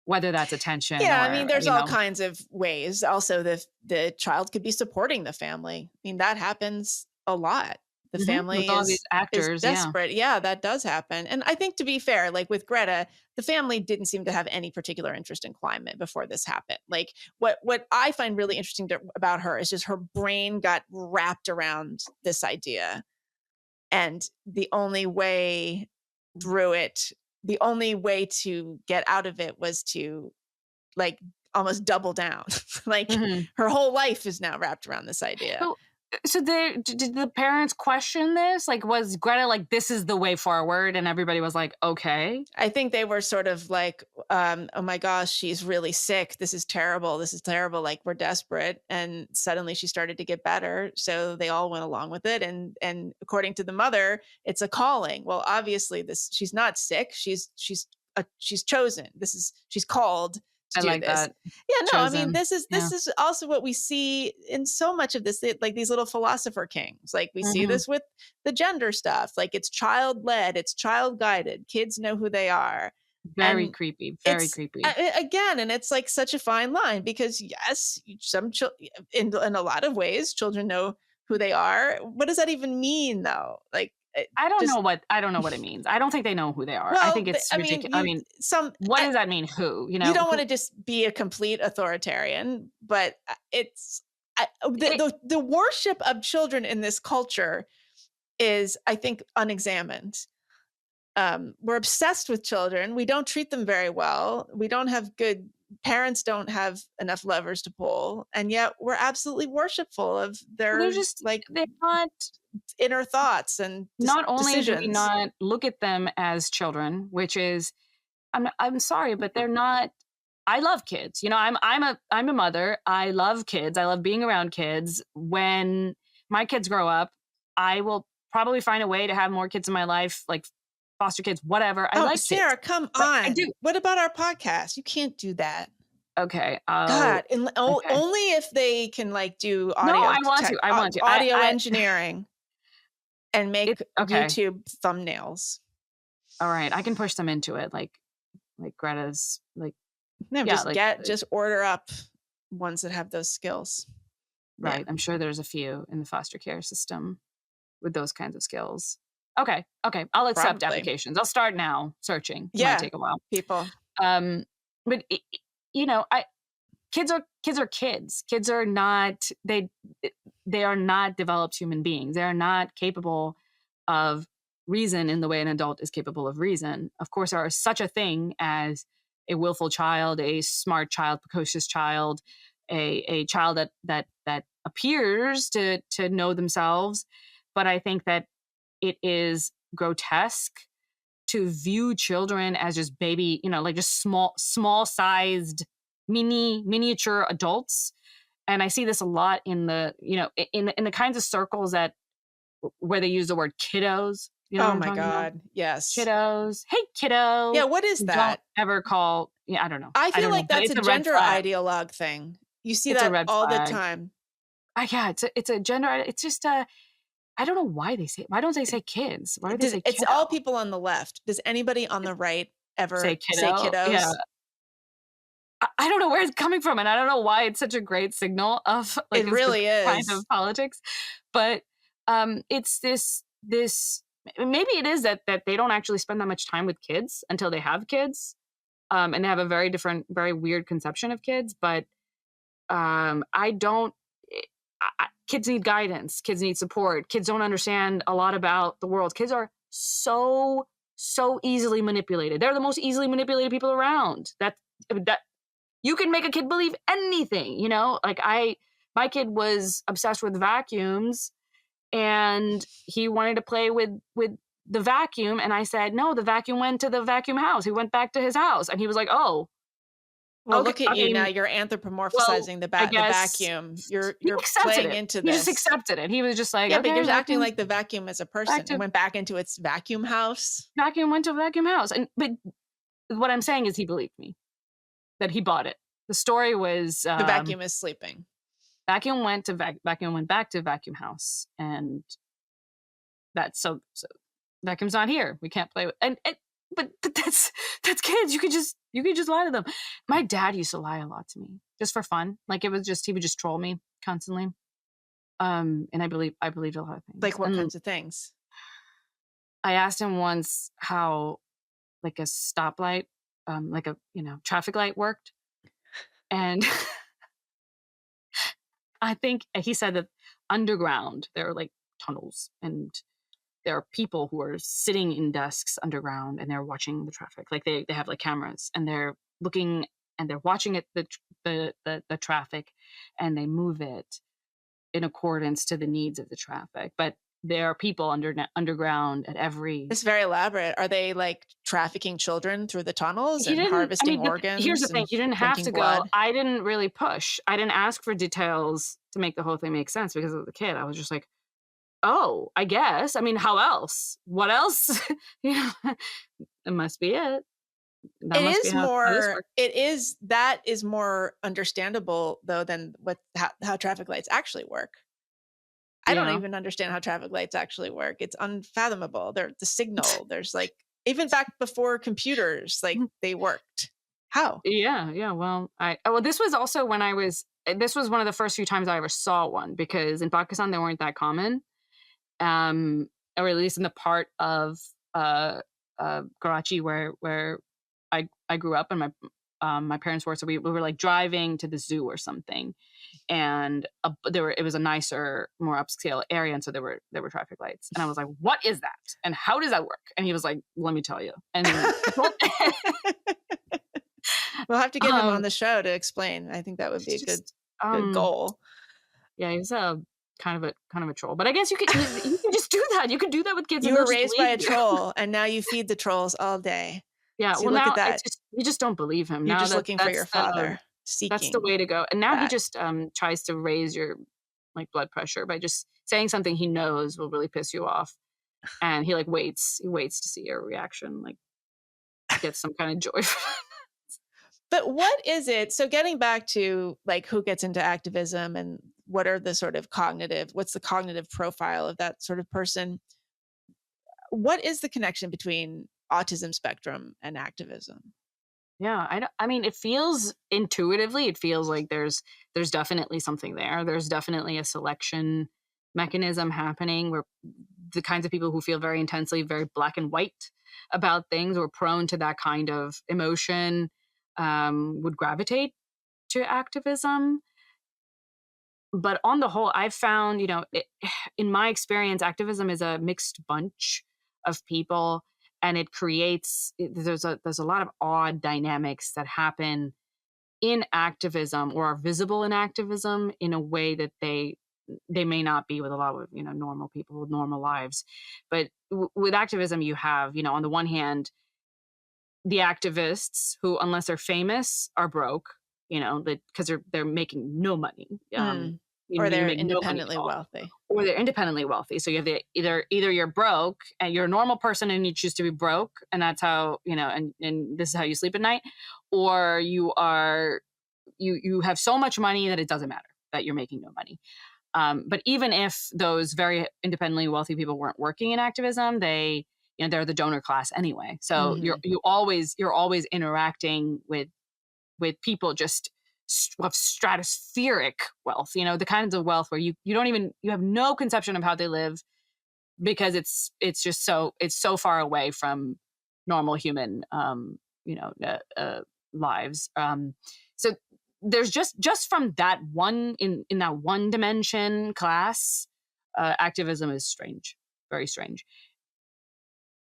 whether that's attention. Yeah, or, I mean, there's all kinds of ways. Also, the child could be supporting the family. I mean, that happens a lot. The family with all these actors, is desperate. Yeah, that does happen. And I think, to be fair, like with Greta, the family didn't seem to have any particular interest in climate before this happened. Like what I find really interesting about her is just her brain got wrapped around this idea. And the only way through it, the only way to get out of it was to like almost double down. Like her whole life is now wrapped around this idea. So did the parents question this? Like, was Greta like, this is the way forward? And everybody was like, okay. I think they were sort of like, oh my gosh, she's really sick. This is terrible. This is terrible. Like, we're desperate. And suddenly she started to get better. So they all went along with it. And according to the mother, it's a calling. Well, obviously she's not sick. She's chosen. She's called to do this. That. Yeah, no, chosen. I mean, this is also what we see in so much of this, like these little philosopher kings. Like we see this with the gender stuff. Like it's child led, it's child guided. Kids know who they are. Very creepy. Very creepy. Again, and it's like such a fine line because yes, in a lot of ways, children know who they are. What does that even mean, though? Like. I don't know what it means. I don't think they know who they are. Well, I think it's ridiculous. What does that mean? Who? You don't want to just be a complete authoritarian, but the worship of children in this culture is, I think, unexamined. We're obsessed with children. We don't treat them very well. We don't have good parents. Don't have enough levers to pull, and yet we're absolutely worshipful of their. They're just like they're not. Inner thoughts and not only decisions. Do we not look at them as children, which is, I'm sorry, but they're not. I love kids. You know, I'm a mother. I love kids. I love being around kids. When my kids grow up, I will probably find a way to have more kids in my life, like foster kids, whatever. I like Sarah, kids. come on. I do. What about our podcast? You can't do that. Okay. God, only if they can like do audio. No, I want to. Audio engineering. And make YouTube thumbnails. All right, I can push them into it, like Greta's, like. No, just order up ones that have those skills. Right, yeah. I'm sure there's a few in the foster care system with those kinds of skills. Okay, I'll accept applications. I'll start now searching. It might take a while. People. But kids are kids. Kids are not they are not developed human beings. They are not capable of reason in the way an adult is capable of reason. Of course, there is such a thing as a willful child, a smart child, precocious child, a child that appears to know themselves. But I think that it is grotesque to view children as just baby, like just small sized miniature adults. And I see this a lot in the, in the kinds of circles where they use the word kiddos. You know oh my God. About? Yes. Kiddos. Hey, kiddo. Yeah. What is that? Don't ever call. Yeah. I don't know. I feel like that's a gender ideologue thing. You see that all the time. Yeah. It's a gender. It's just I don't know why they say. Why don't they say kids? Why do they say? It's kiddo? all people on the left. Does anybody on the right ever say kiddos? Yeah. I don't know where it's coming from, and I don't know why it's such a great signal of like it really is kind of politics. But it's this. Maybe it is that they don't actually spend that much time with kids until they have kids, and they have a very different, very weird conception of kids. But I don't. Kids need guidance. Kids need support. Kids don't understand a lot about the world. Kids are so easily manipulated. They're the most easily manipulated people around. That you can make a kid believe anything, like my kid was obsessed with vacuums and he wanted to play with the vacuum. And I said, no, the vacuum went to the vacuum house. He went back to his house. And he was like, oh, well, look at you now. You're anthropomorphizing the vacuum. You're playing into this. He just accepted it. He was just like, but you're acting like the vacuum as a person. It went back into its vacuum house. Vacuum went to a vacuum house. But what I'm saying is he believed me that he bought it. The story was The vacuum is sleeping. Vacuum went back to vacuum house, and that's so vacuum's not here. We can't play with but that's kids. You could just lie to them. My dad used to lie a lot to me just for fun. Like, it was just, he would just troll me constantly. And I believed a lot of things. Like, what kinds of things? I asked him once how, like, a stoplight, like a, traffic light worked. And I think he said that underground, there are like tunnels, and there are people who are sitting in desks underground, and they're watching the traffic. Like, they have like cameras, and they're looking and they're watching it, the traffic, and they move it in accordance to the needs of the traffic. But there are people underground at every. It's very elaborate. Are they like trafficking children through the tunnels and harvesting organs? Here's the thing: you didn't have to blood? go. I didn't really push. I didn't ask for details to make the whole thing make sense because of the kid. I was just like, oh, I guess. I mean, how else? What else? It must be it. That is more understandable though than how traffic lights actually work. I don't even understand how traffic lights actually work. It's unfathomable. They're the signal. There's like, even back before computers, like, they worked. How? Yeah. Well, this was also when this was one of the first few times I ever saw one, because in Pakistan they weren't that common. Or at least in the part of Karachi where I grew up, and my parents were. So we were like driving to the zoo or something, and it was a nicer, more upscale area, and so there were traffic lights, and I was like, "What is that? And how does that work?" And he was like, "Let me tell you." And we'll have to get him on the show to explain. I think that would be a good goal. Yeah, he's kind of a troll, but I guess you can just do that. You can do that with kids. You were raised by a troll, and now you feed the trolls all day. Yeah, well, look at that. You just don't believe him. You're just looking for your father. Seeking. That's the way to go. And now he just tries to raise your like blood pressure by just saying something he knows will really piss you off, and he like waits to see your reaction, like get some kind of joy. But what is it? So getting back to like who gets into activism and what are the sort of what's the cognitive profile of that sort of person? What is the connection between autism spectrum and activism? Yeah, I mean, it feels intuitively, it feels like there's definitely something there. There's definitely a selection mechanism happening where the kinds of people who feel very intensely, very black and white about things, or prone to that kind of emotion, would gravitate to activism. But on the whole, I've found, in my experience, activism is a mixed bunch of people, and it creates, there's a lot of odd dynamics that happen in activism or are visible in activism in a way that they may not be with a lot of, normal people with normal lives. But with activism, you have, on the one hand, the activists who, unless they're famous, are broke, because they're making no money. Or they're independently wealthy. Or they're independently wealthy. So you have either you're broke and you're a normal person and you choose to be broke, and that's how, and this is how you sleep at night, or you have so much money that it doesn't matter that you're making no money. But even if those very independently wealthy people weren't working in activism, they're the donor class anyway. So you're always interacting with people just of stratospheric wealth, the kinds of wealth where you have no conception of how they live, because it's just so far away from normal human lives. So there's just from that one in that one dimension class, activism is strange, very strange.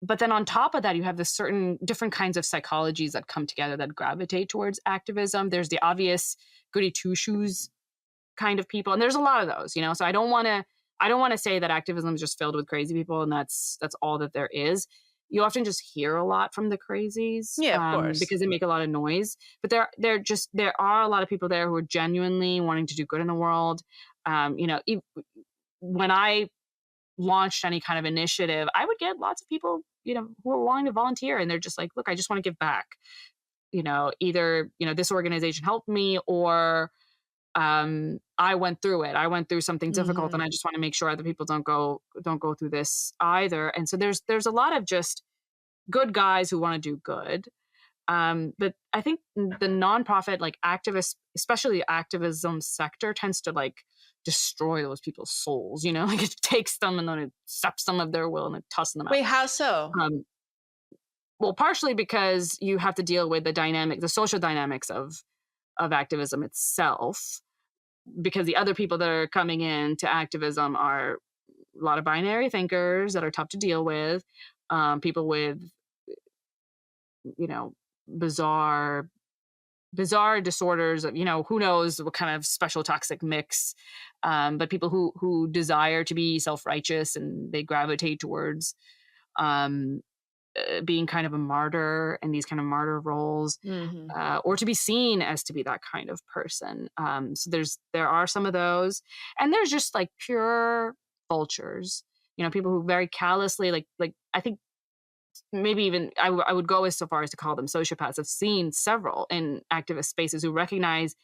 But then on top of that, you have the certain different kinds of psychologies that come together that gravitate towards activism. There's the obvious goody two shoes kind of people, and there's a lot of those, So I don't want to say that activism is just filled with crazy people, and that's all that there is. You often just hear a lot from the crazies, of course, because they make a lot of noise. But there are a lot of people there who are genuinely wanting to do good in the world. When I launched any kind of initiative, I would get lots of people who are wanting to volunteer, and they're just like, look, I just want to give back. Either, this organization helped me, or I went through it. I went through something difficult, and I just want to make sure other people don't go through this either. And so there's a lot of just good guys who want to do good. But I think the nonprofit, like activists, especially the activism sector, tends to like destroy those people's souls, like it takes them and then it saps them of their will and it tosses them out. Wait, how so? Well, partially because you have to deal with the social dynamics of activism itself, because the other people that are coming in to activism are a lot of binary thinkers that are tough to deal with, people with, bizarre disorders of, who knows what kind of special toxic mix, but people who desire to be self-righteous, and they gravitate towards being kind of a martyr in these kind of martyr roles, or to be seen as to be that kind of person. So there are some of those, and there's just like pure vultures, people who very callously, like I think maybe even I would go as so far as to call them sociopaths. I've seen several in activist spaces who recognize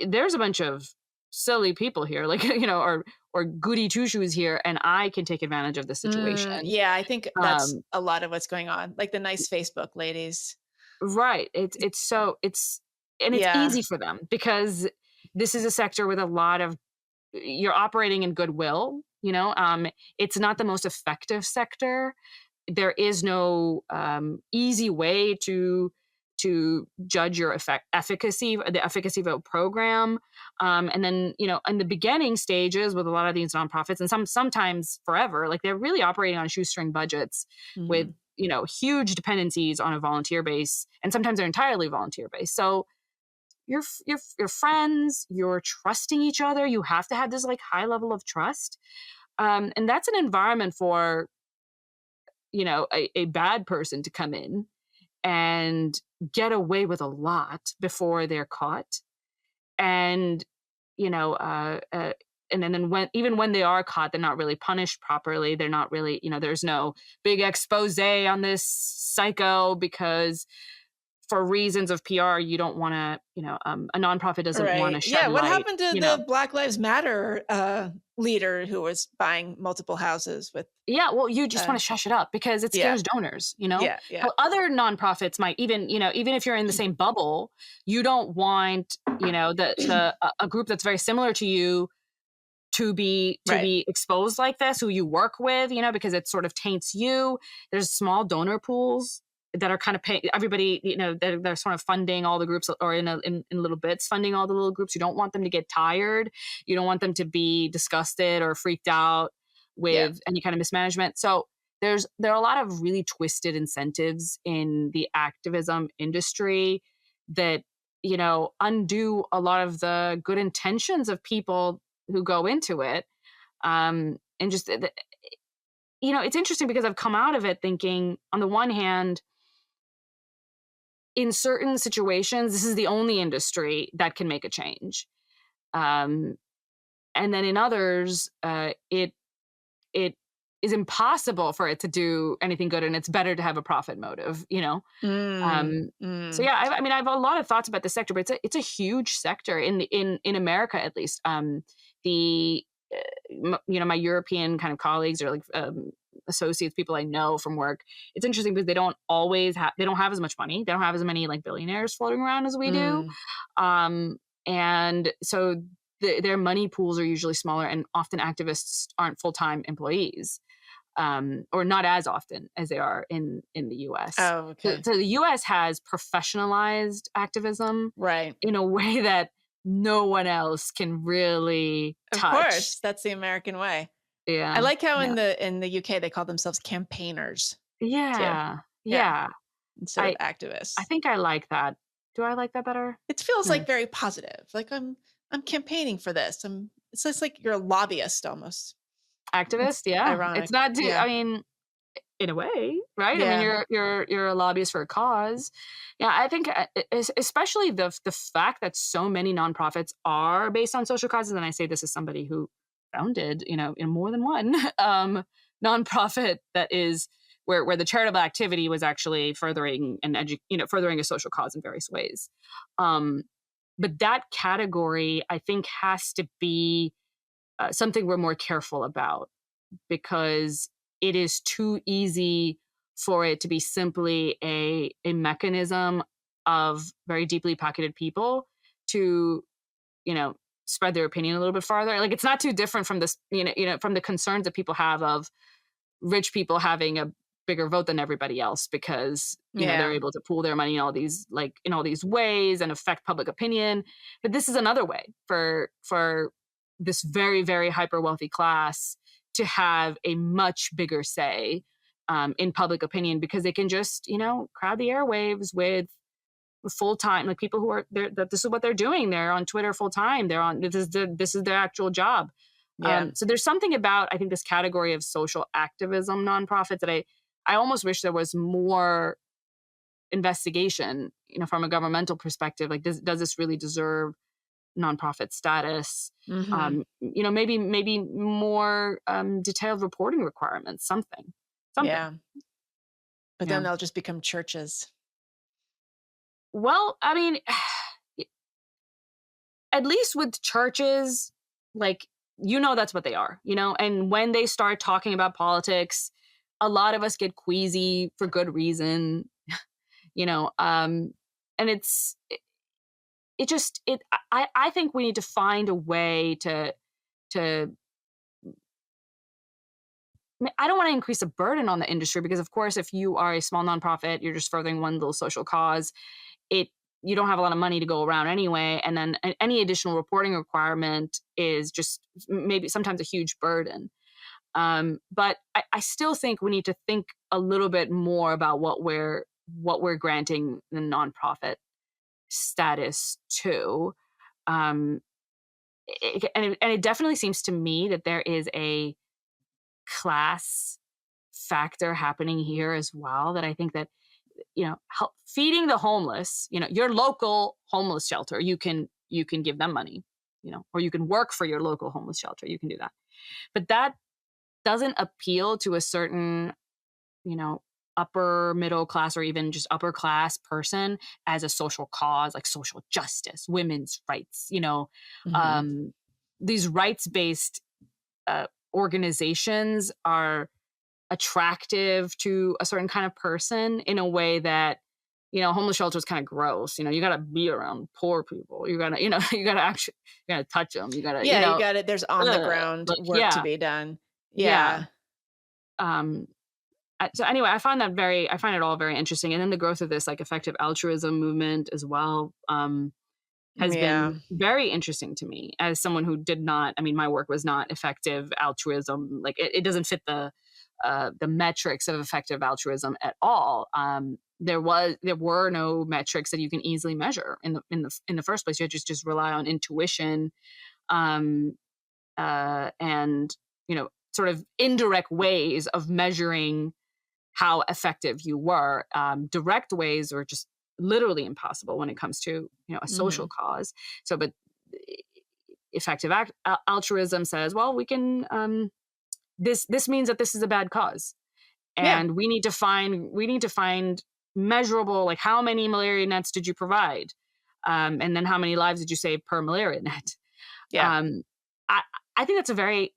there's a bunch of silly people here, like, or goody two-shoes here, and I can take advantage of the situation. Yeah, I think that's a lot of what's going on. Like the nice Facebook ladies. Right. It's easy for them because this is a sector with a lot of, you're operating in goodwill, it's not the most effective sector. There is no easy way to judge your efficacy, the efficacy of a program. And then, in the beginning stages with a lot of these nonprofits, and sometimes forever, like they're really operating on shoestring budgets with, huge dependencies on a volunteer base. And sometimes they're entirely volunteer based. So you're friends, you're trusting each other. You have to have this like high level of trust. And that's an environment for, a bad person to come in and get away with a lot before they're caught. And, and then when they are caught, they're not really punished properly. They're not really, there's no big expose on this psycho, because for reasons of PR, you don't want to, a nonprofit doesn't want to shed light. Yeah, what happened to the Black Lives Matter leader who was buying multiple houses with? Yeah, well, you just want to shush it up because it scares donors, Yeah. Well, other nonprofits might even if you're in the same bubble, you don't want, a group that's very similar to you to be exposed like this, who you work with, because it sort of taints you. There's small donor pools that are kind of paying everybody, they're sort of funding all the groups, or in little bits funding all the little groups. You don't want them to get tired. You don't want them to be disgusted or freaked out with any kind of mismanagement. So there are a lot of really twisted incentives in the activism industry that, undo a lot of the good intentions of people who go into it. And just, it's interesting because I've come out of it thinking, on the one hand, in certain situations, this is the only industry that can make a change. And then in others, it is impossible for it to do anything good, and it's better to have a profit motive, So yeah, I have a lot of thoughts about this sector, but it's a huge sector in America, at least. My European kind of colleagues, or like associates, people I know from work, it's interesting because they don't have as much money. They don't have as many like billionaires floating around as we do. And so their money pools are usually smaller, and often activists aren't full-time employees, or not as often as they are in the US. Oh, okay. So the US has professionalized activism, right, in a way that no one else can really touch. Of course, that's the American way. Yeah. I like how in the UK they call themselves campaigners. Yeah. Yeah. Instead of activists. I think I like that. Do I like that better? It feels like very positive. Like I'm campaigning for this. It's just like you're a lobbyist almost. Activist, yeah. Ironic. It's not I mean, in a way, right? Yeah. I mean, you're a lobbyist for a cause. Yeah, I think especially the fact that so many nonprofits are based on social causes, and I say this as somebody who founded, in more than one nonprofit that is where the charitable activity was actually furthering furthering a social cause in various ways. But that category, I think, has to be something we're more careful about, because it is too easy for it to be simply a mechanism of very deeply pocketed people to, spread their opinion a little bit farther. Like, it's not too different from this, from the concerns that people have of rich people having a bigger vote than everybody else, because they're able to pool their money in all these ways and affect public opinion. But this is another way for this very, very hyper wealthy class to have a much bigger say in public opinion, because they can just crowd the airwaves with full time, like people who are there, that this is what they're doing. They're on Twitter full time. They're on this is their actual job. So there's something about, I think, this category of social activism nonprofits that I almost wish there was more investigation, from a governmental perspective. Like, does this really deserve nonprofit status? Maybe more detailed reporting requirements, something. Yeah. But then they'll just become churches. Well, I mean, at least with churches, like, that's what they are, and when they start talking about politics, a lot of us get queasy for good reason, and I think we need to find a way to I don't want to increase the burden on the industry, because of course, if you are a small nonprofit, you're just furthering one little social cause. You don't have a lot of money to go around anyway. And then any additional reporting requirement is just maybe sometimes a huge burden. But I still think we need to think a little bit more about what we're granting the nonprofit status to. And it definitely seems to me that there is a class factor happening here as well, that I think that help feeding the homeless, your local homeless shelter, you can give them money, or you can work for your local homeless shelter, you can do that. But that doesn't appeal to a certain, upper middle class or even just upper class person as a social cause, like social justice, women's rights, these rights-based organizations are attractive to a certain kind of person in a way that, homeless shelter is kind of gross. You got to be around poor people. You got to, you got to touch them. You got to, you got it. There's on the ground work to be done. Yeah. So anyway, I find it all very interesting. And then the growth of this like effective altruism movement as well has been very interesting to me as someone who did not, my work was not effective altruism. Like it doesn't fit the metrics of effective altruism at all. There were no metrics that you can easily measure in the first place. You had to just rely on intuition, and sort of indirect ways of measuring how effective you were. Direct ways were just literally impossible when it comes to a social cause. So, but effective altruism says, well, we can. This means that this is a bad cause, and we need to find measurable, like how many malaria nets did you provide, and then how many lives did you save per malaria net. I think that's a very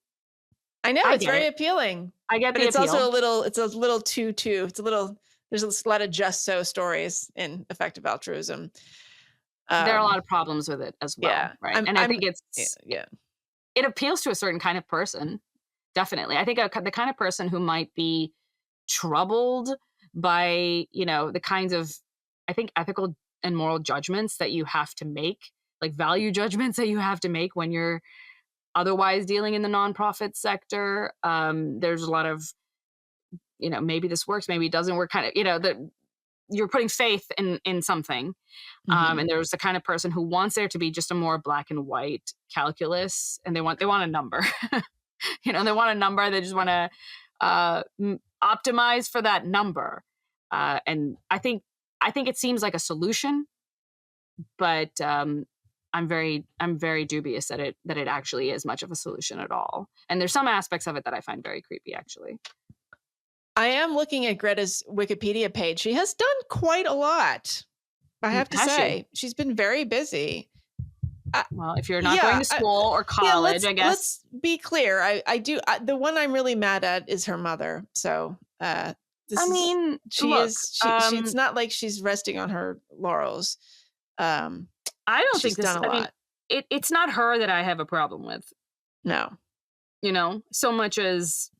it's very appealing. I get but the it's appeal. Also a little there's a lot of just so stories in effective altruism. There are a lot of problems with it as well, right? I think it appeals to a certain kind of person. Definitely. I think the kind of person who might be troubled by, the kinds of, I think, ethical and moral judgments that you have to make, like value judgments that you have to make when you're otherwise dealing in the nonprofit sector. There's a lot of, maybe this works, maybe it doesn't work, kind of, that you're putting faith in something. And there's the kind of person who wants there to be just a more black and white calculus, and they want a number. They want a number. They just want to optimize for that number. And I think it seems like a solution, but I'm very dubious that it actually is much of a solution at all. And there's some aspects of it that I find very creepy, actually. I am looking at Greta's Wikipedia page. She has done quite a lot. I have to say, she's been very busy. Well, if you're not going to school or college, I guess. Let's be clear. I do. The one I'm really mad at is her mother. So, it's not like she's resting on her laurels. I don't think she's done a lot. It's not her that I have a problem with. No, so much as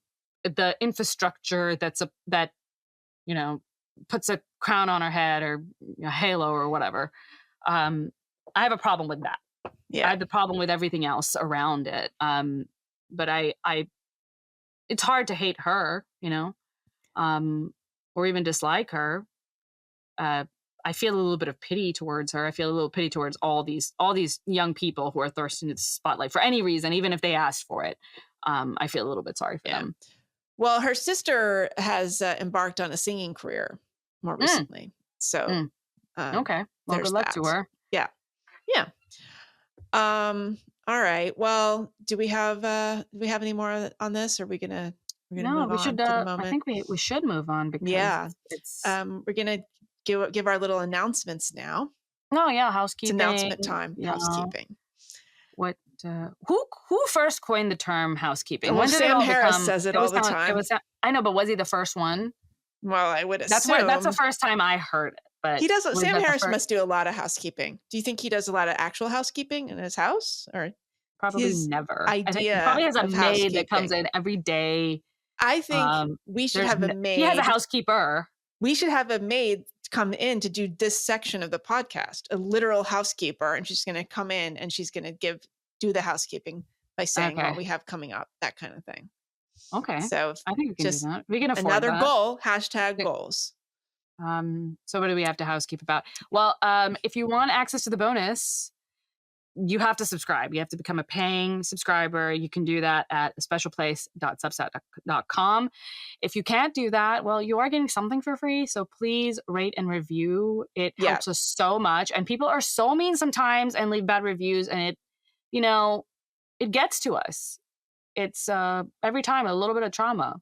the infrastructure that puts a crown on her head or a halo or whatever. I have a problem with that. Yeah. I have the problem with everything else around it. But I it's hard to hate her, or even dislike her. I feel a little bit of pity towards her. I feel a little pity towards all these young people who are thirsting to the spotlight for any reason, even if they asked for it. I feel a little bit sorry for them. Well, her sister has embarked on a singing career more recently. So, okay. Well, good luck to her. Yeah. Yeah. All right. Well, do we have any more on this? Or are we gonna move on for the moment? I think we should move on because it's we're gonna give our little announcements now. Oh yeah, housekeeping. It's announcement time. Housekeeping. What? Who first coined the term housekeeping? Well, Sam Harris says it all the time. I know, but was he the first one? Well, I would assume that's the first time I heard it. But he doesn't. Sam Harris must do a lot of housekeeping. Do you think he does a lot of actual housekeeping in his house, or probably never? I think he probably has a maid that comes in every day. I think we should have a maid. He has a housekeeper. We should have a maid come in to do this section of the podcast, a literal housekeeper, and she's going to come in and she's going to do the housekeeping by saying what we have coming up, that kind of thing. Okay. So I think we can do that. We can afford another that. goal. #goals. So what do we have to housekeep about? Well, if you want access to the bonus, you have to subscribe. You have to become a paying subscriber. You can do that at specialplace.substack.com. If you can't do that, well, you are getting something for free. So please rate and review. It helps us so much. And people are so mean sometimes and leave bad reviews. And it, it gets to us. It's every time a little bit of trauma.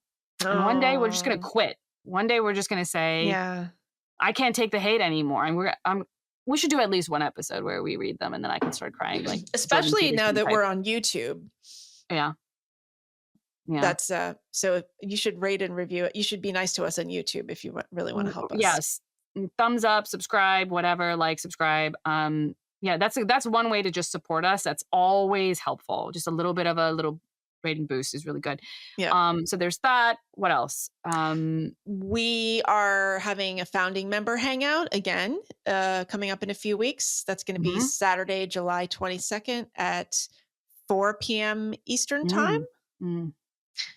And one day we're just going to quit. One day we're just going to say, I can't take the hate anymore. And we should do at least one episode where we read them and then I can start crying. Like, especially now that we're on YouTube. Yeah. That's so you should rate and review it. You should be nice to us on YouTube if you really want to help us. Yes. Thumbs up, subscribe, whatever, subscribe. That's one way to just support us. That's always helpful. Just a little bit of a little rating boost is really good. Yeah. So there's that. What else? We are having a founding member hangout again, coming up in a few weeks. That's going to be Saturday, July 22nd at 4 p.m. Eastern time.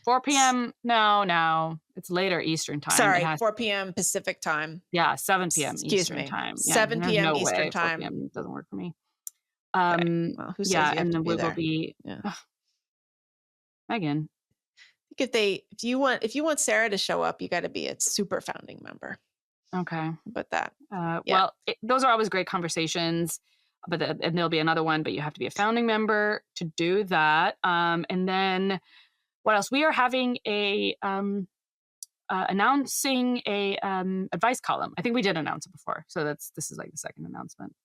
4 p.m. No, it's later Eastern time. Sorry, 4 p.m. Pacific time. Yeah, 7 p.m. Excuse Eastern me. time. 7 p.m. Eastern time. 4 p.m. doesn't work for me. Well, who says you have and to then be we there? will be. Megan, if you want Sarah to show up, you got to be a super founding member. Okay, but that. Well, those are always great conversations. And there'll be another one, but you have to be a founding member to do that. And then what else? We are having announcing a advice column. I think we did announce it before, so this is like the second announcement.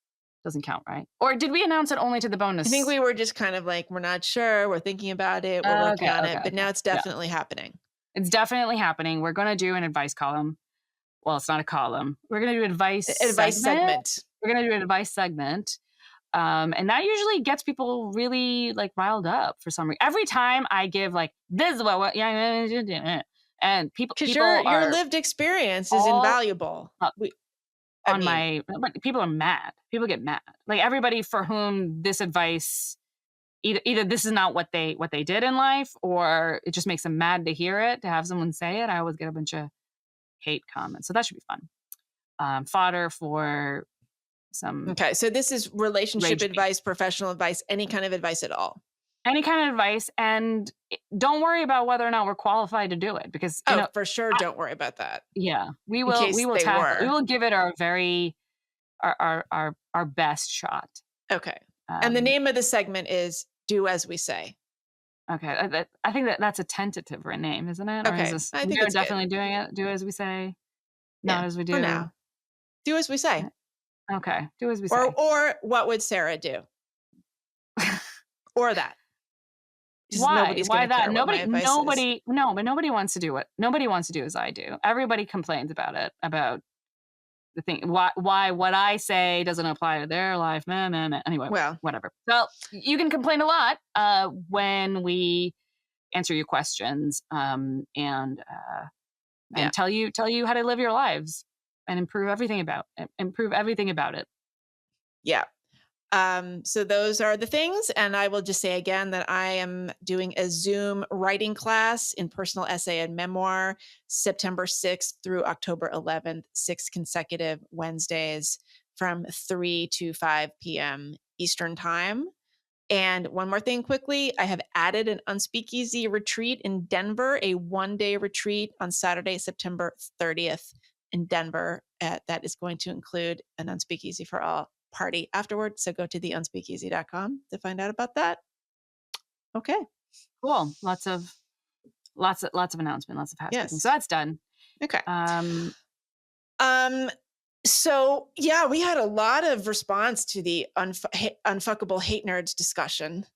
Doesn't count, right? Or did we announce it only to the bonus? I think we were just kind of like, we're not sure. We're thinking about it. We're working on it. But now it's definitely happening. It's definitely happening. We're going to do an advice column. Well, it's not a column. We're going to do advice segment. We're going to do an advice segment. And that usually gets people really riled up for some reason. Every time I give this is what and people, because your lived experience is invaluable. People are mad. People get mad. Everybody for whom this advice, either this is not what they did in life, or it just makes them mad to hear it, to have someone say it. I always get a bunch of hate comments, so that should be fun. Fodder for some. Okay, so this is relationship advice, professional advice, any kind of advice at all. Any kind of advice, and don't worry about whether or not we're qualified to do it, because for sure, don't worry about that. Yeah, we will. We will give it our best shot. Okay, and the name of the segment is "Do as We Say." Okay. I think that's a tentative name, isn't it? Or is Okay, this, I we think are it's good. definitely doing it? Do as we say, not Yeah, as we for do. now. Do as we say. Okay. Do as we Or say. what would Sarah do? Or that. Just Why? nobody's Why gonna that? care what my advice is. No, but nobody wants to do it. Nobody wants to do as I do. Everybody complains about it, about the thing. Why what I say doesn't apply to their life. Meh, meh, meh. Anyway, Well, whatever. Well, you can complain a lot when we answer your questions and yeah. tell you how to live your lives and improve everything about it. Yeah. So those are the things. And I will just say again that I am doing a Zoom writing class in personal essay and memoir, September 6th through October 11th, 6 consecutive Wednesdays from 3 to 5 p.m. Eastern Time. And one more thing quickly, I have added an Unspeakeasy retreat in Denver, a 1-day retreat on Saturday, September 30th in Denver. That is going to include an Unspeakeasy for All party afterwards. So go to theunspeakeasy.com to find out about that. Okay. Cool. Lots of announcement, lots of housekeeping. Yes. So that's done. Okay. So yeah, we had a lot of response to the unfuckable hate nerds discussion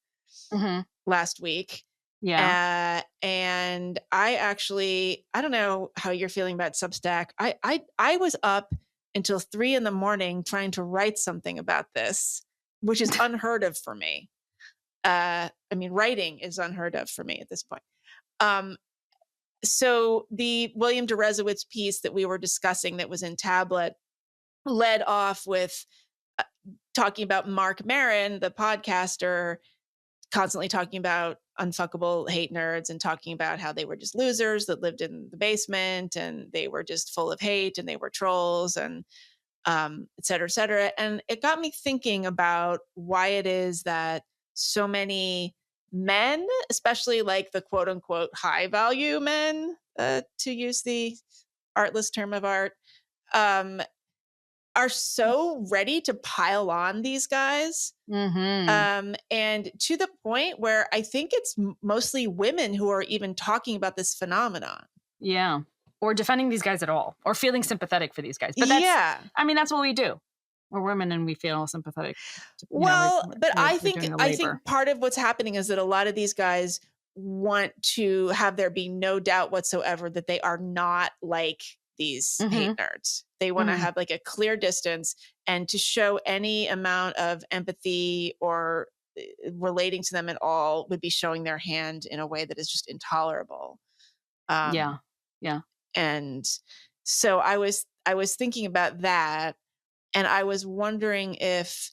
last week. Yeah. And I don't know how you're feeling about Substack. I was up until 3 a.m. trying to write something about this, which is unheard of for me. I mean, writing is unheard of for me at this point. So the William Deresiewicz piece that we were discussing that was in Tablet led off with talking about Mark Maron, the podcaster, constantly talking about unfuckable hate nerds and talking about how they were just losers that lived in the basement and they were just full of hate and they were trolls and et cetera, et cetera. And it got me thinking about why it is that so many men, especially like the quote unquote high value men, to use the artless term of art, are so ready to pile on these guys. And to the point where I think it's mostly women who are even talking about this phenomenon. Yeah. Or defending these guys at all, or feeling sympathetic for these guys. But that's what we do. We're women and we feel sympathetic. I think part of what's happening is that a lot of these guys want to have there be no doubt whatsoever that they are not like these hate nerds. They want to have like a clear distance, and to show any amount of empathy or relating to them at all would be showing their hand in a way that is just intolerable. Yeah. And so I was thinking about that, and I was wondering if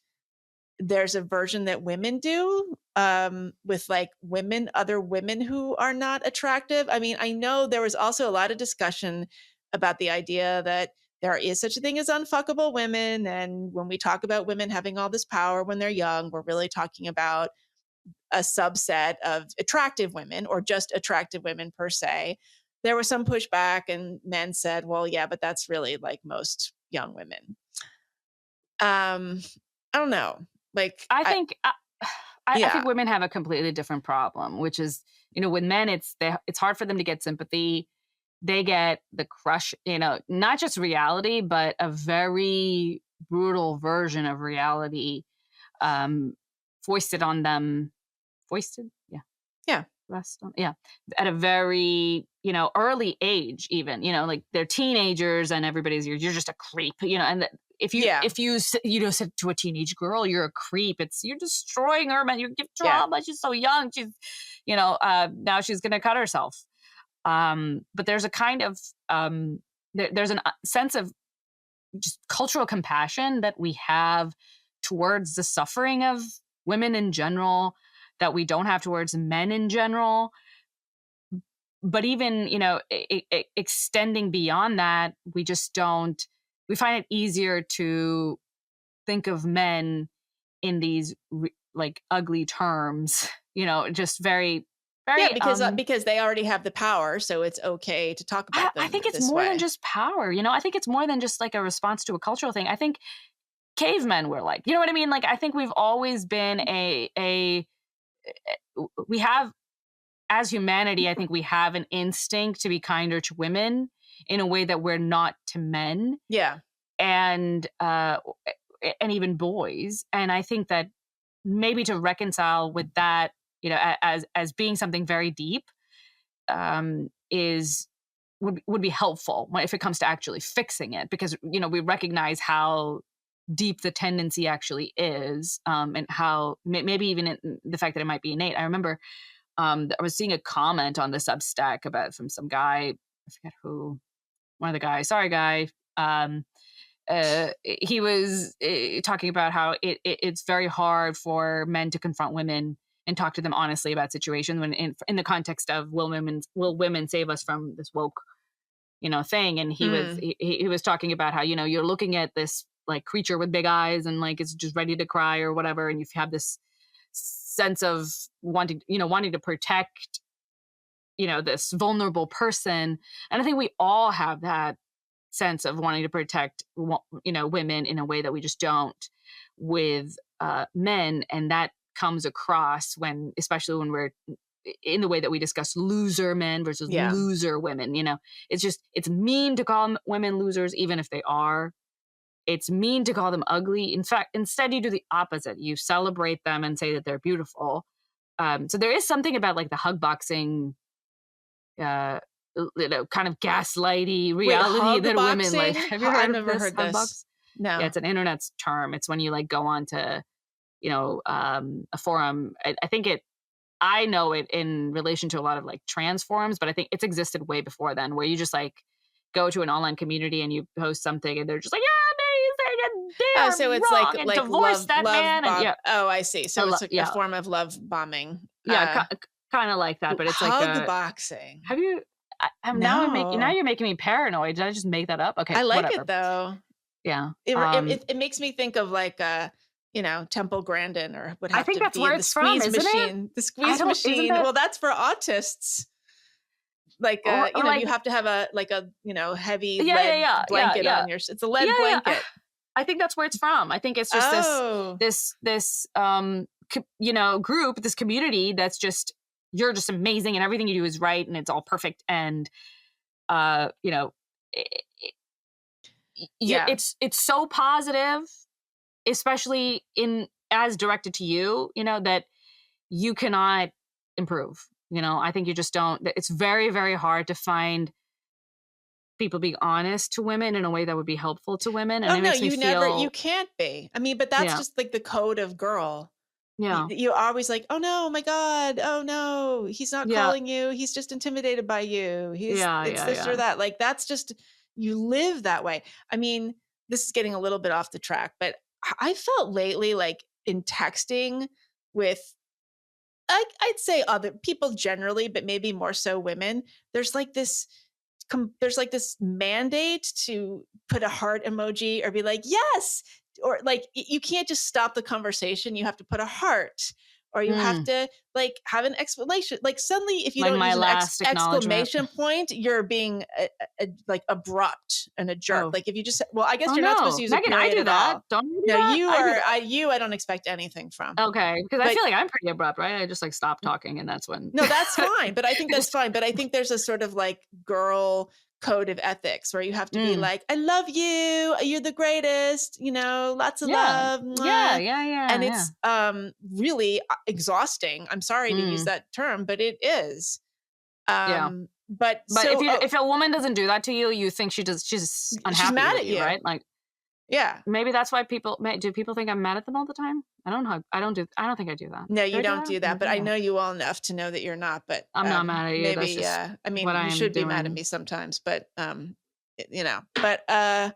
there's a version that women do with like other women who are not attractive. I mean, I know there was also a lot of discussion about the idea that there is such a thing as unfuckable women. And when we talk about women having all this power when they're young, we're really talking about a subset of attractive women or just attractive women per se. There was some pushback and men said, well, yeah, but that's really like most young women. I don't know. Like, I think women have a completely different problem, which is, with men, it's hard for them to get sympathy. They get the crush, not just reality, but a very brutal version of reality foisted on them. Foisted? Yeah. Yeah. Yeah. At a very, early age, even, like they're teenagers and everybody's, you're just a creep, and if you said to a teenage girl, you're a creep, you're destroying her, man. You give trauma. She's so young. She's, now she's going to cut herself. But there's a kind of, there's a sense of just cultural compassion that we have towards the suffering of women in general, that we don't have towards men in general. But even, extending beyond that, we find it easier to think of men in these like ugly terms, just very, very. Yeah, because they already have the power. So it's okay to talk about them. I think it's more than just power. I think it's more than just like a response to a cultural thing. I think cavemen were like, you know what I mean? Like, I think we've always been we have as humanity, I think we have an instinct to be kinder to women in a way that we're not to men. Yeah. And even boys. And I think that maybe to reconcile with that, as being something very deep, would be helpful if it comes to actually fixing it, because we recognize how deep the tendency actually is, and how maybe even the fact that it might be innate. I remember I was seeing a comment on the Substack from some guy, I forget who, one of the guys, sorry guy, he was talking about how it's very hard for men to confront women and talk to them honestly about situations when in the context of will women save us from this woke thing. And he was talking about how you're looking at this like creature with big eyes and like it's just ready to cry or whatever, and you have this sense of wanting to protect this vulnerable person. And I think we all have that sense of wanting to protect women in a way that we just don't with men, and that comes across especially when we're in the way that we discuss loser men versus loser women. It's mean to call women losers even if they are. It's mean to call them ugly. In fact, instead you do the opposite. You celebrate them and say that they're beautiful. So there is something about like the hug boxing kind of gaslighty reality that women like. Have you heard I've of never this? heard Hug this. box? No. Yeah, it's an internet term. It's when you like go on to, a forum. I think I know it in relation to a lot of like trans forums, but I think it's existed way before then, where you just like go to an online community and you post something and they're just like, yeah, amazing, and so it's wrong, like and divorce that man. And oh, I see. So it's like a form of love bombing. Yeah, kind of like that, but it's hug boxing. Have you? Now you're making me paranoid. Did I just make that up? Okay, I like whatever. it though. Yeah, it makes me think of like Temple Grandin or would have I think to that's be where the it's from, squeeze isn't machine. it? The squeeze machine. Well, that's for autists. Like you have to have a heavy lead blanket on your. It's a lead blanket. Yeah. I think that's where it's from. I think it's just this group, this community that's just, you're just amazing and everything you do is right and it's all perfect, and it's so positive, especially as directed to you, that you cannot improve. I think you just don't. It's very, very hard to find people being honest to women in a way that would be helpful to women. And you can't be. I mean, but that's just like the code of girl. Yeah. You're always like, oh no, my God. Oh no, he's not calling you. He's just intimidated by you. It's this or that. Like, that's just, you live that way. I mean, this is getting a little bit off the track, but I felt lately like in texting with, I'd say other people generally, but maybe more so women, there's like this mandate to put a heart emoji or be like, yes, or like, you can't just stop the conversation. You have to put a heart, or you have to like have an explanation. Like suddenly, if you like don't use an exclamation point, point, you're being like abrupt and a jerk. Oh. Like if you just, well, I guess you're not supposed to use Megan, a period I do that. all. Don't you? No, that? you I are. I don't expect anything from. Okay, because I feel like I'm pretty abrupt, right? I just like stop talking, and that's when. No, that's fine. But I think that's fine. But I think there's a sort of like girl code of ethics where you have to be like, I love you, you're the greatest, lots of love. And it's really exhausting. I'm sorry to use that term, but it is. But if a woman doesn't do that to you, you think she's unhappy, she's mad at you, right? Like, yeah, maybe that's why people think I'm mad at them all the time. I don't think I do that. No, you don't do that, but I know you well enough to know that you're not. But I'm not mad at you. Maybe, yeah. I mean, you should be mad at me sometimes, but but I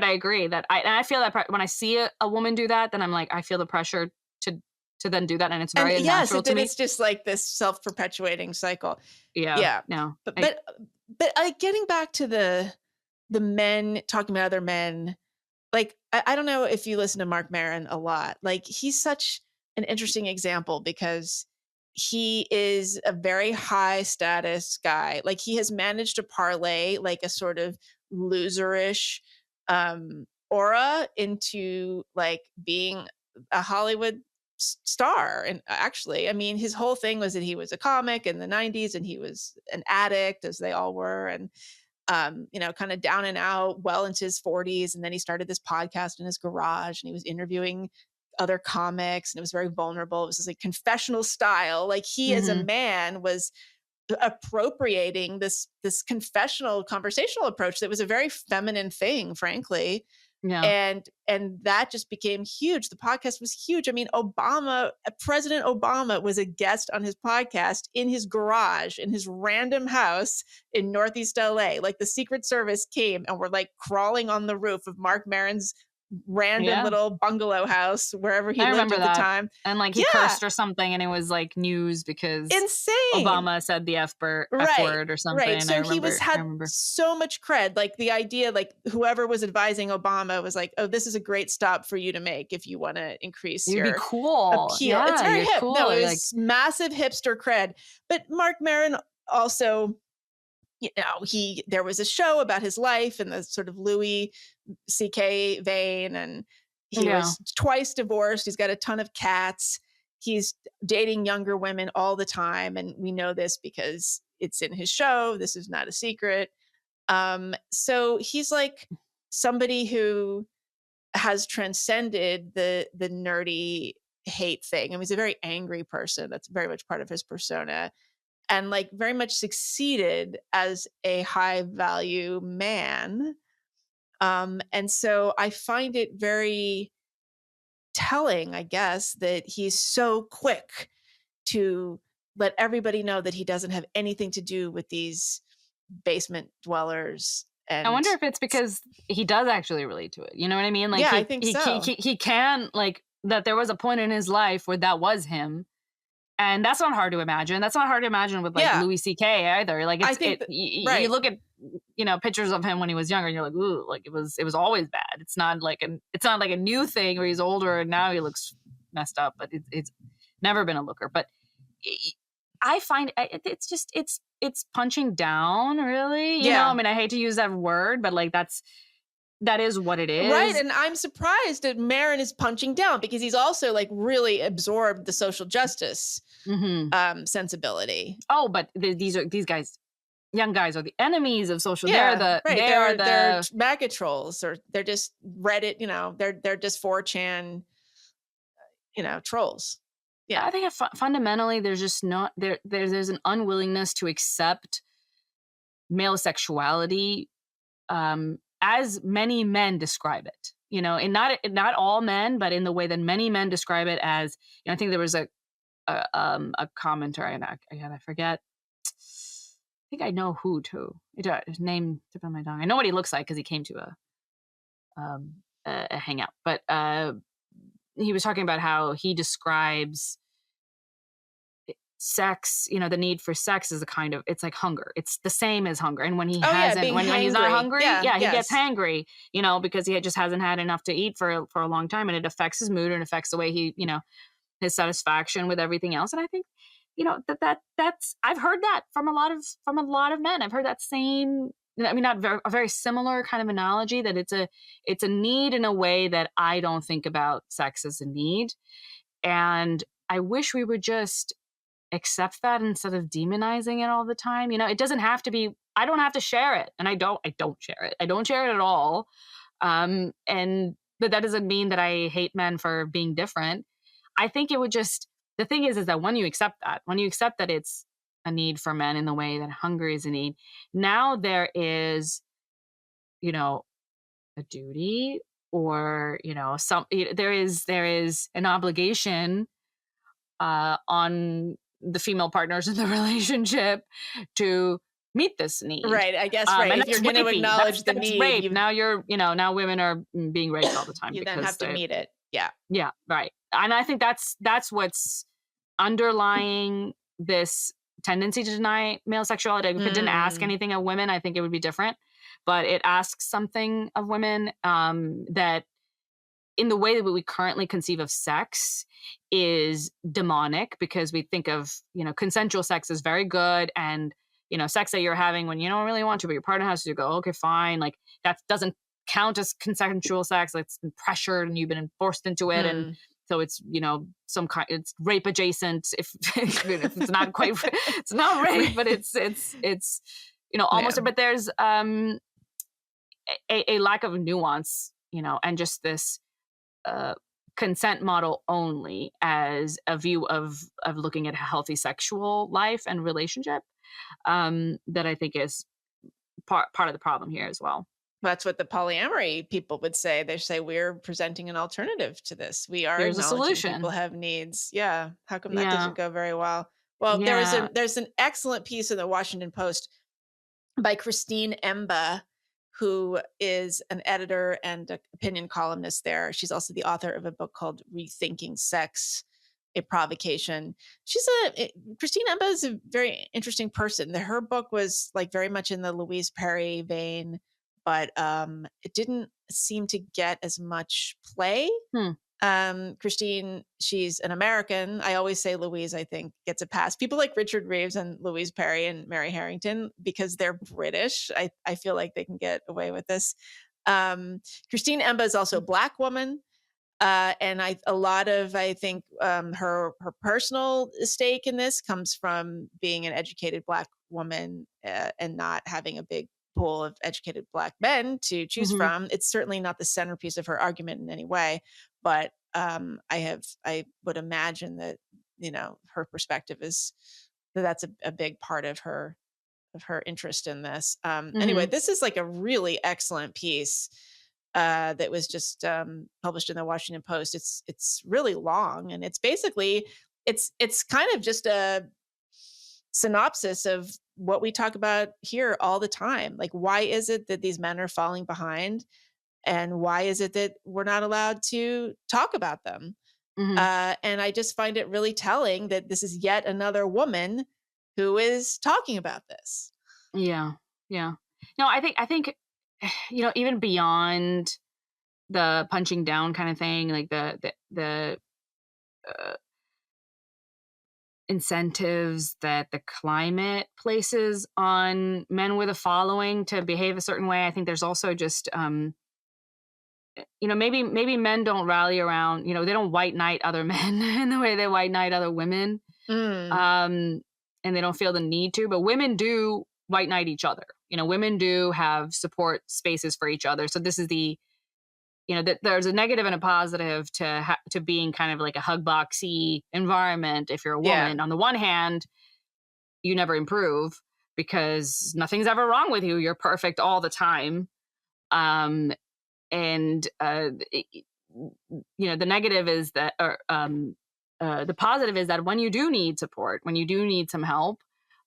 agree that I feel that when I see a woman do that, then I'm like, I feel the pressure to then do that, and it's very unnatural to me. It's just like this self-perpetuating cycle. Yeah. No, but getting back to the men talking about other men. Like, I don't know if you listen to Mark Maron a lot. Like, he's such an interesting example because he is a very high status guy. Like, he has managed to parlay like a sort of loserish aura into like being a Hollywood star. And actually, I mean, his whole thing was that he was a comic in the 90s and he was an addict, as they all were. And kind of down and out well into his 40s. And then he started this podcast in his garage and he was interviewing other comics and it was very vulnerable. It was this like confessional style. Like he as a man was appropriating this confessional conversational approach that was a very feminine thing, frankly. Yeah. And that just became huge. The podcast was huge. I mean, President Obama was a guest on his podcast in his garage, in his random house in Northeast LA. Like the Secret Service came and were like crawling on the roof of Mark Maron's random little bungalow house, wherever he lived at the time. And like he cursed or something and it was like news because insane. Obama said the F word or something. Right. So he had so much cred. Like the idea, like whoever was advising Obama was like, oh, this is a great stop for you to make if you want to increase your be cool. appeal. Yeah, it's very hip. Cool. No, it was massive hipster cred. But Mark Maron also, there was a show about his life in the sort of Louis C.K. vein, and he was twice divorced. He's got a ton of cats. He's dating younger women all the time, and we know this because it's in his show. This is not a secret. So he's like somebody who has transcended the nerdy hate thing. I mean, he's a very angry person. That's very much part of his persona. And like very much succeeded as a high value man. And so I find it very telling, I guess, that he's so quick to let everybody know that he doesn't have anything to do with these basement dwellers. And I wonder if it's because he does actually relate to it. You know what I mean? Like, I think so. He can, like, that there was a point in his life where that was him. And that's not hard to imagine. That's not hard to imagine with like Louis C.K. either. Like you look at pictures of him when he was younger, and you're like, ooh, like it was always bad. It's not like a new thing where he's older and now he looks messed up. But it's never been a looker. But I find it's punching down, really. You know, I mean, I hate to use that word, but like that is what it is. Right. And I'm surprised that Maron is punching down because he's also like really absorbed the social justice sensibility. Oh, but these guys, young guys, are the enemies of social. Yeah, they're MAGA trolls, or they're just Reddit, they're just 4chan, trolls. Yeah. I think fundamentally there's just not there's an unwillingness to accept male sexuality as many men describe it, and not all men, but in the way that many men describe it as, I think there was a commenter, and I forget. I think I know who too. His name tipped on my tongue. I know what he looks like because he came to a hangout, but he was talking about how he describes sex, the need for sex is it's like hunger. It's the same as hunger. And when he when he's not hungry, he gets hangry, because he just hasn't had enough to eat for a long time, and it affects his mood and affects the way he, his satisfaction with everything else. And I think, that's I've heard that from a lot of men. I've heard that same, not a very similar kind of analogy, that it's a need in a way that I don't think about sex as a need. And I wish we would just accept that instead of demonizing it all the time. It doesn't have to be, I don't have to share it. And I don't share it. I don't share it at all. But that doesn't mean that I hate men for being different. I think it would just, the thing is that when you accept that it's a need for men in the way that hunger is a need, now there is, a duty, or, there is an obligation on the female partners in the relationship to meet this need. Right. I guess, right. If you're going to acknowledge the need. Rape. Now now women are being raped all the time. You then have to meet it. Yeah. Yeah. Right. And I think that's what's underlying this tendency to deny male sexuality. If it didn't ask anything of women, I think it would be different. But it asks something of women that, in the way that we currently conceive of sex, is demonic, because we think of, consensual sex is very good, and, sex that you're having when you don't really want to, but your partner has to, go, okay, fine. Like, that doesn't count as consensual sex. Like, it's been pressured and you've been forced into it. And So it's, some kind, it's rape adjacent. If it's not quite, it's not rape, but it's almost. Yeah. But there's a lack of nuance, and just this consent model only as a view of looking at a healthy sexual life and relationship, that I think is part of the problem here as well. That's what the polyamory people would say. They say we're presenting an alternative to this. We are Here's a acknowledging solution. people have needs. Yeah. How come that Yeah. doesn't go very well? Well, Yeah. there's an excellent piece in the Washington Post by Christine Emba, who is an editor and an opinion columnist there. She's also the author of a book called Rethinking Sex, a Provocation. Christine Emba is a very interesting person. Her book was like very much in the Louise Perry vein, but it didn't seem to get as much play. Christine, she's an American. I always say Louise, I think, gets a pass. People like Richard Reeves and Louise Perry and Mary Harrington, because they're British, I feel like they can get away with this. Christine Emba is also a Black woman. And I think her personal stake in this comes from being an educated Black woman and not having a big pool of educated Black men to choose from. It's certainly not the centerpiece of her argument in any way, but I would imagine that her perspective is that's a big part of her interest in this. Anyway, this is like a really excellent piece that was just published in the Washington Post. It's really long, and it's basically it's kind of just a synopsis of what we talk about here all the time. Like, why is it that these men are falling behind, and why is it that we're not allowed to talk about them? And I just find it really telling that this is yet another woman who is talking about this. Yeah. No, I think even beyond the punching down kind of thing, like the incentives that the climate places on men with a following to behave a certain way. I think there's also just maybe men don't rally around, they don't white knight other men in the way they white knight other women. And they don't feel the need to, but women do white knight each other. Women do have support spaces for each other. So this is that there's a negative and a positive to being kind of like a hug boxy environment. If you're a woman, on the one hand, you never improve because nothing's ever wrong with you. You're perfect all the time. And the negative is that, the positive is that when you do need support, when you do need some help,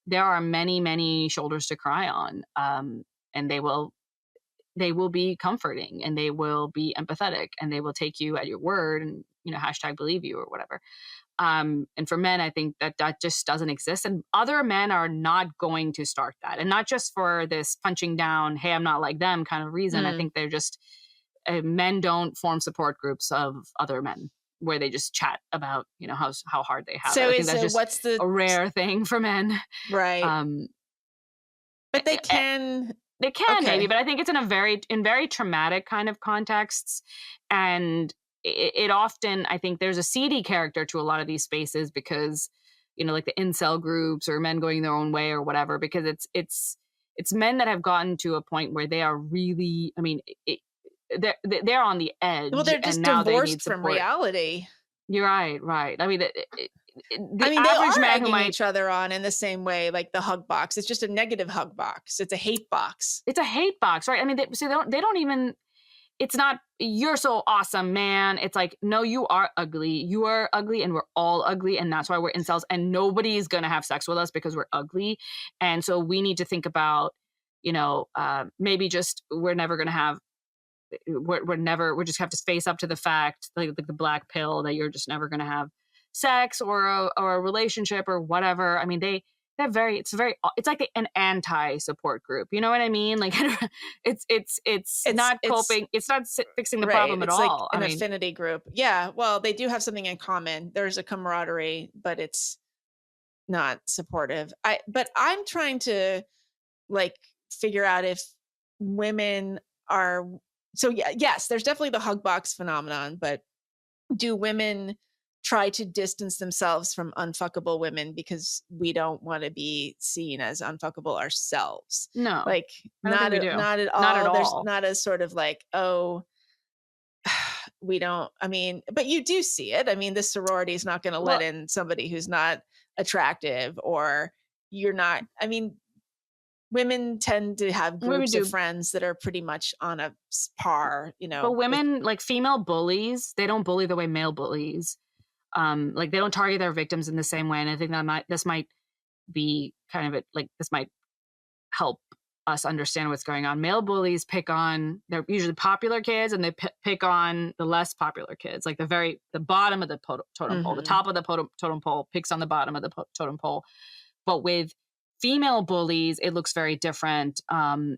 there are many, many shoulders to cry on. And they will be comforting, and they will be empathetic, and they will take you at your word, and #believe you or whatever. And for men, I think that just doesn't exist, and other men are not going to start that, and not just for this punching down, hey, I'm not like them kind of reason. I think they're just men don't form support groups of other men where they just chat about how hard they have. So I think that's just what's the a rare thing for men, right? But they can. They can maybe, but I think it's in very traumatic kind of contexts. And it often, I think there's a seedy character to a lot of these spaces because, like the incel groups or men going their own way or whatever, because it's men that have gotten to a point where they are really, they're on the edge. Well, they're just divorced from reality. You're right. I mean, they are egging each other on in the same way, like the hug box. It's just a negative hug box. It's a hate box. It's a hate box, right? I mean, they don't even. It's not you're so awesome, man. It's like, no, you are ugly. You are ugly, and we're all ugly, and that's why we're incels. And nobody's gonna have sex with us because we're ugly. And so we need to think about, maybe just we're never gonna have. We just have to face up to the fact, like the black pill, that you're just never gonna have sex or a relationship or whatever. I mean, it's like an anti-support group. You know what I mean? Like it's not coping. It's not fixing the problem at all. Like an affinity group. Yeah. Well, they do have something in common. There's a camaraderie, but it's not supportive. But I'm trying to figure out if women are. So yes, there's definitely the hug box phenomenon, but do women try to distance themselves from unfuckable women because we don't want to be seen as unfuckable ourselves? No, Like, I don't think we do. not at all. Not at There's all. not a sort of like, oh, we don't, I mean, but you do see it. I mean, this sorority is not going to let in somebody who's not attractive, or you're not, I mean, women tend to have groups of friends that are pretty much on a par, you know. But women, like female bullies, they don't bully the way male bullies. Like they don't target their victims in the same way. And I think that this might be kind of it, like this might help us understand what's going on. Male bullies they're usually popular kids, and they pick on the less popular kids, like the bottom of the totem pole. The top of the totem pole picks on the bottom of the totem pole. But with female bullies, it looks very different.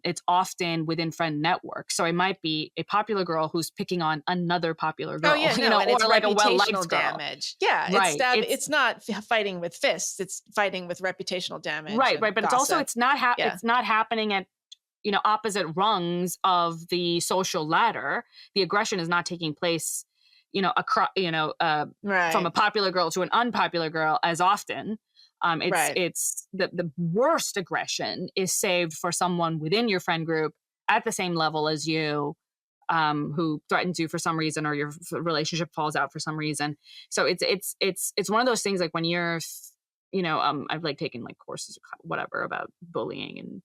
It's often within friend networks. So it might be a popular girl who's picking on another popular girl. Oh, yeah, you know, and it's or like a reputational well-liked girl. damage. Yeah, right. It's not fighting with fists. It's fighting with reputational damage. Right. But gossip. It's also it's not happening at, you know, opposite rungs of the social ladder. The aggression is not taking place, you know, across, you know, from a popular girl to an unpopular girl as often. It's the worst aggression is saved for someone within your friend group at the same level as you, who threatens you for some reason, or your relationship falls out for some reason. So it's one of those things, like when you're, you know, I've like taken like courses or whatever about bullying,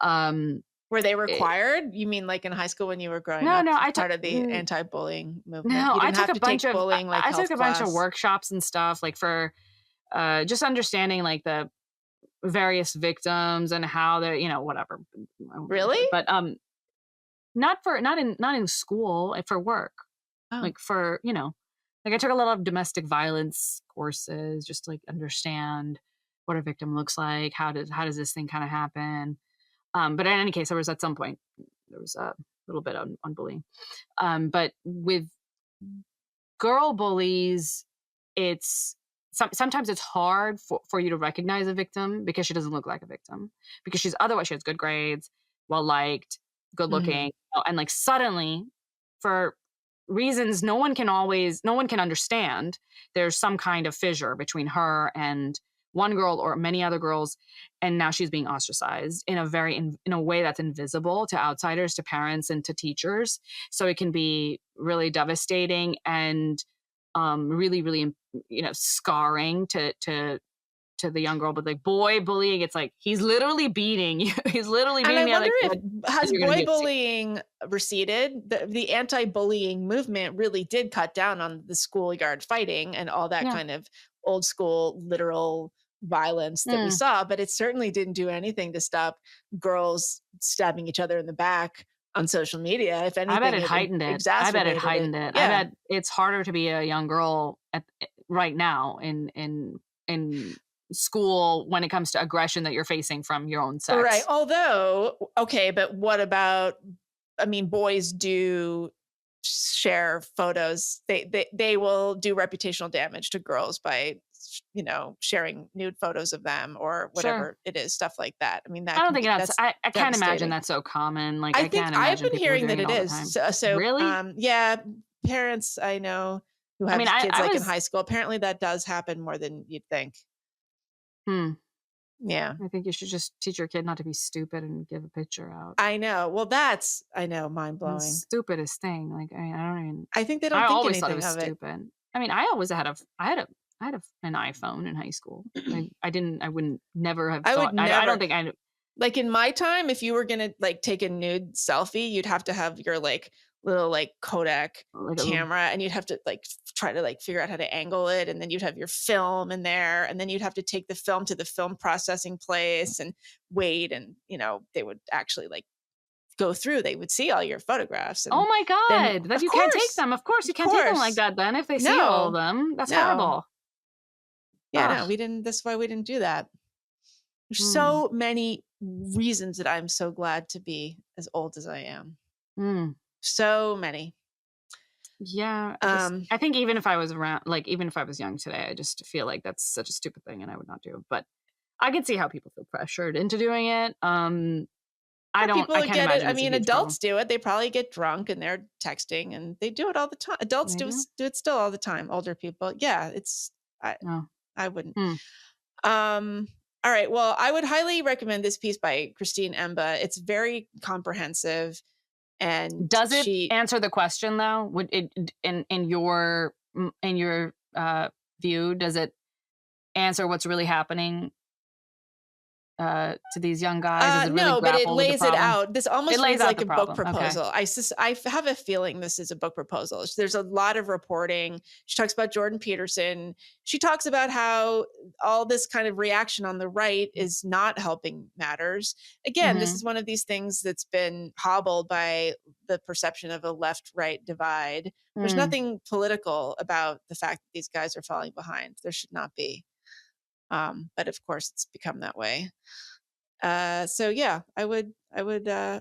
and were they required? You mean like in high school when you were growing up? No, I took part of the anti-bullying movement. No, you didn't I took have a to bunch take of bullying, like I took a bunch of class. workshops and stuff, like for just understanding like the various victims and how they're, you know, whatever. Really? But not in school, for work. Like for, you know, like I took a lot of domestic violence courses just to like understand what a victim looks like, how does this thing kind of happen. But in any case, there was at some point there was a little bit on bullying. But with girl bullies, it's sometimes it's hard for you to recognize a victim because she doesn't look like a victim, because she has good grades, well liked, good looking, and like suddenly, for reasons no one can understand, there's some kind of fissure between her and one girl or many other girls, and now she's being ostracized in a way that's invisible to outsiders, to parents, and to teachers. So it can be really devastating and really, really, you know, scarring to the young girl. But like boy bullying, it's like he's literally beating you. He's literally beating the other kid. Has boy bullying receded? The anti-bullying movement really did cut down on the schoolyard fighting and all that kind of old school literal violence that we saw, but it certainly didn't do anything to stop girls stabbing each other in the back on social media. If anything, I bet it heightened it. I bet it heightened it. Yeah. I bet it's harder to be a young girl right now in school when it comes to aggression that you're facing from your own sex. Right. Although, okay, but what about, I mean, boys do share photos. They will do reputational damage to girls by, you know, sharing nude photos of them or whatever it is, stuff like that. I mean, I don't think I can't imagine that's so common. Like I can't imagine. I've been hearing that it is. So really, yeah, parents I know who have kids in high school, apparently that does happen more than you'd think. Yeah. I think you should just teach your kid not to be stupid and give a picture out. I know. Well, mind blowing. The stupidest thing. Like, I mean, I think they don't think anything thought it was of stupid. I mean, I always had an iPhone in high school. I would never have thought. I don't think I. Like in my time, if you were gonna like take a nude selfie, you'd have to have your like little like Kodak camera, and you'd have to like try to like figure out how to angle it, and then you'd have your film in there, and then you'd have to take the film to the film processing place and wait, and you know they would actually like go through. They would see all your photographs. And oh my god! That you can't take them. Of course, you can't take them like that. Then if they see all of them, that's horrible. Yeah, no, we didn't. That's why we didn't do that. There's so many reasons that I'm so glad to be as old as I am. So many. Yeah. I think even if I was around, like even if I was young today, I just feel like that's such a stupid thing and I would not do it. But I can see how people feel pressured into doing it. I people can't get it. imagine I it's a mean, huge adults problem. do it. They probably get drunk and they're texting, and they do it all the time. Adults They do do? it still all the time. Older people, yeah. It's No. I wouldn't. Hmm. All right. Well, I would highly recommend this piece by Christine Emba. It's very comprehensive, and Does it she answer the question though? Would it in your view, does it answer what's really happening to these young guys? Does it really no, but it grapple with the lays it problem? out. This It almost lays reads out like the a book problem. Okay. proposal. I have a feeling this is a book proposal. There's a lot of reporting. She talks about Jordan Peterson. She talks about how all this kind of reaction on the right is not helping matters. Again, this Mhm. is one of these things that's been hobbled by the perception of a left-right divide. There's Mm. nothing political about the fact that these guys are falling behind. There should not be. But of course, it's become that way. So yeah, I would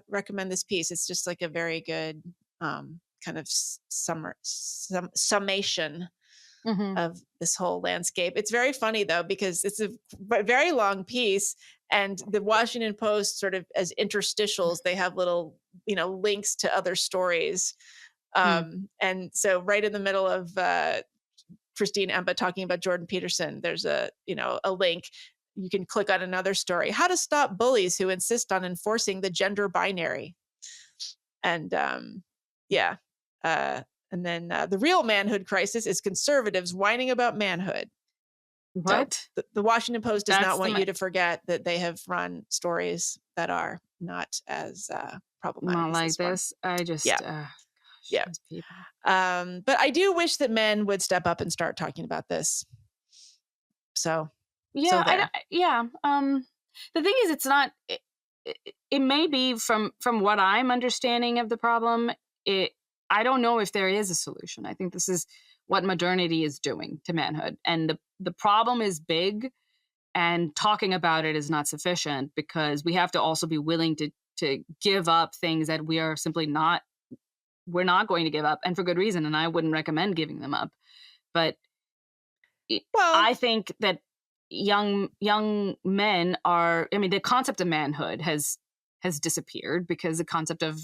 recommend this piece. It's just like a very good kind of summation Mhm. of this whole landscape. It's very funny though, because it's a very long piece, and the Washington Post sort of as interstitials, they have little, links to other stories. And so right in the middle of Christine Emba talking about Jordan Peterson, there's a link. You can click on another story: how to stop bullies who insist on enforcing the gender binary. And yeah. And then the real manhood crisis is conservatives whining about manhood. What? So the Washington Post does That's not want the you to forget that they have run stories that are not as problematic not as like this one. this. I just Yeah. gosh, Yeah. these people. But I do wish that men would step up and start talking about this. So Yeah, there. the thing is, it's not. It may be from what I'm understanding of the problem. I don't know if there is a solution. I think this is what modernity is doing to manhood, and the problem is big, and talking about it is not sufficient, because we have to also be willing to give up things that we are simply not. We're not going to give up, and for good reason. And I wouldn't recommend giving them up, but Well, I think that young men are. I mean, the concept of manhood has disappeared, because the concept of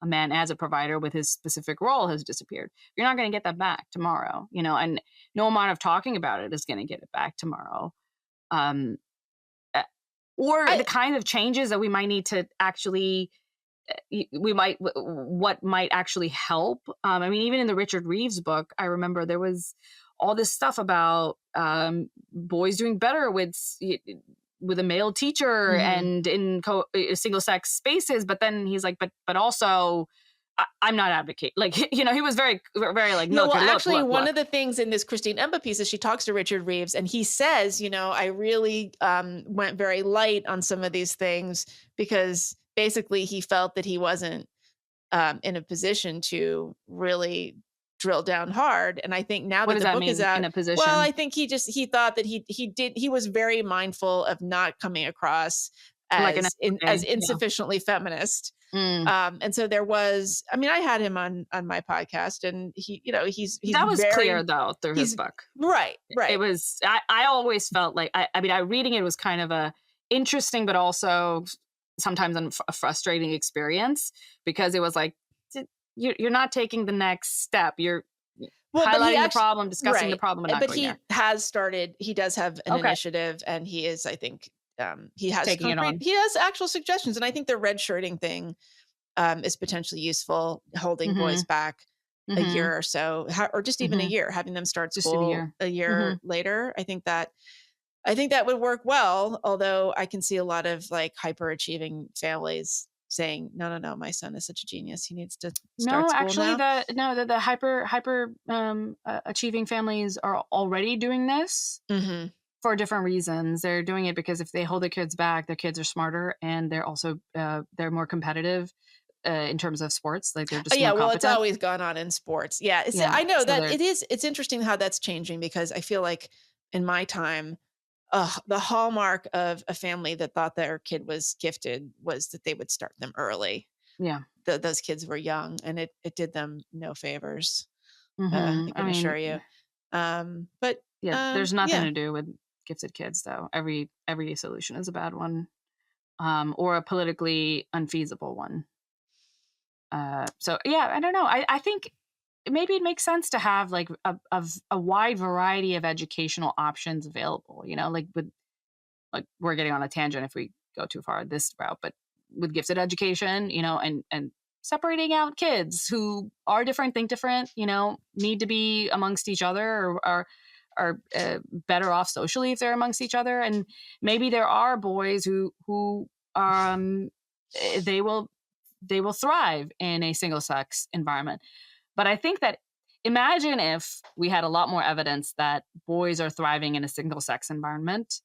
a man as a provider with his specific role has disappeared. You're not going to get that back tomorrow, and no amount of talking about it is going to get it back tomorrow. Or the kind of changes that we might need to actually. What might actually help. I mean, even in the Richard Reeves book, I remember there was all this stuff about boys doing better with a male teacher and in single sex spaces. But then he's like, but also, I'm not advocating. Like, he was very, very like, no. Well, actually, one of the things in this Christine Emba piece is she talks to Richard Reeves, and he says, I really went very light on some of these things, because basically he felt that he wasn't in a position to really drill down hard. And I think now that the book is out, in a position? well, I think he thought that he was very mindful of not coming across as insufficiently feminist. And so there was, I mean, I had him on my podcast, and he's that was very clear though through his book. Right. It was, I always felt like, I mean, reading it was kind of a interesting, but also sometimes a frustrating experience, because it was like, you're not taking the next step. You're highlighting the problem, discussing the problem, and not going there. Has started, he does have an initiative, and he is, I think, he has taking it on. He has actual suggestions, and I think the red shirting thing is potentially useful, holding boys back a year or so, or just even a year, having them start school a year later. I think that would work well. Although I can see a lot of like hyper-achieving families saying, no, my son is such a genius, he needs to start school now. The hyper achieving families are already doing this. For different reasons. They're doing it because if they hold their kids back, their kids are smarter, and they're also they're more competitive in terms of sports. Like, they're just more competent. Well, it's always gone on in sports. I know that it is. It's interesting how that's changing, because I feel like in my time, the hallmark of a family that thought their kid was gifted was that they would start them early. Yeah, those kids were young, and it did them no favors. I can assure you. But there's nothing to do with gifted kids, though. Every solution is a bad one. or a politically unfeasible one. So yeah, I don't know. I think maybe it makes sense to have like a wide variety of educational options available, you know, like we're getting on a tangent if we go too far this route, but with gifted education, you know, and separating out kids who are different, think different, you know, need to be amongst each other or are better off socially if they're amongst each other. And maybe there are boys who they will thrive in a single sex environment. But I think that imagine if we had a lot more evidence that boys are thriving in a single sex environment,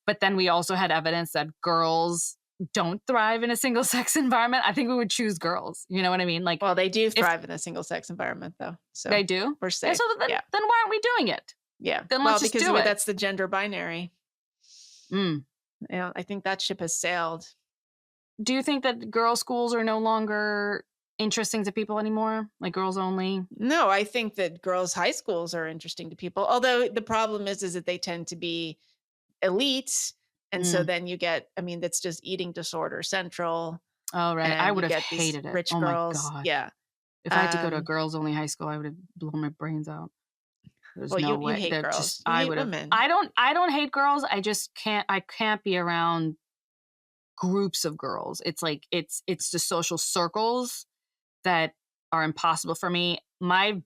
but then we also had evidence that girls don't thrive in a single sex environment. I think we would choose girls. You know what I mean? Like, well, they do thrive in a single sex environment though. So they do? We're safe. Yeah, so then why aren't we doing it? Yeah. Then well, let's just because do it. That's the gender binary. Yeah, I think that ship has sailed. Do you think that girls' schools are no longer interesting to people anymore? Like girls only? No, I think that girls' high schools are interesting to people. Although the problem is that they tend to be elite. And so then you get, I mean, that's just eating disorder central. Oh, right. I would have hated it. Rich girls. My God. Yeah. If I had to go to a girls' only high school, I would have blown my brains out. There's no way. You hate girls. I would have. I don't hate girls. I just can't. I can't be around groups of girls. It's like it's the social circles that are impossible for me. My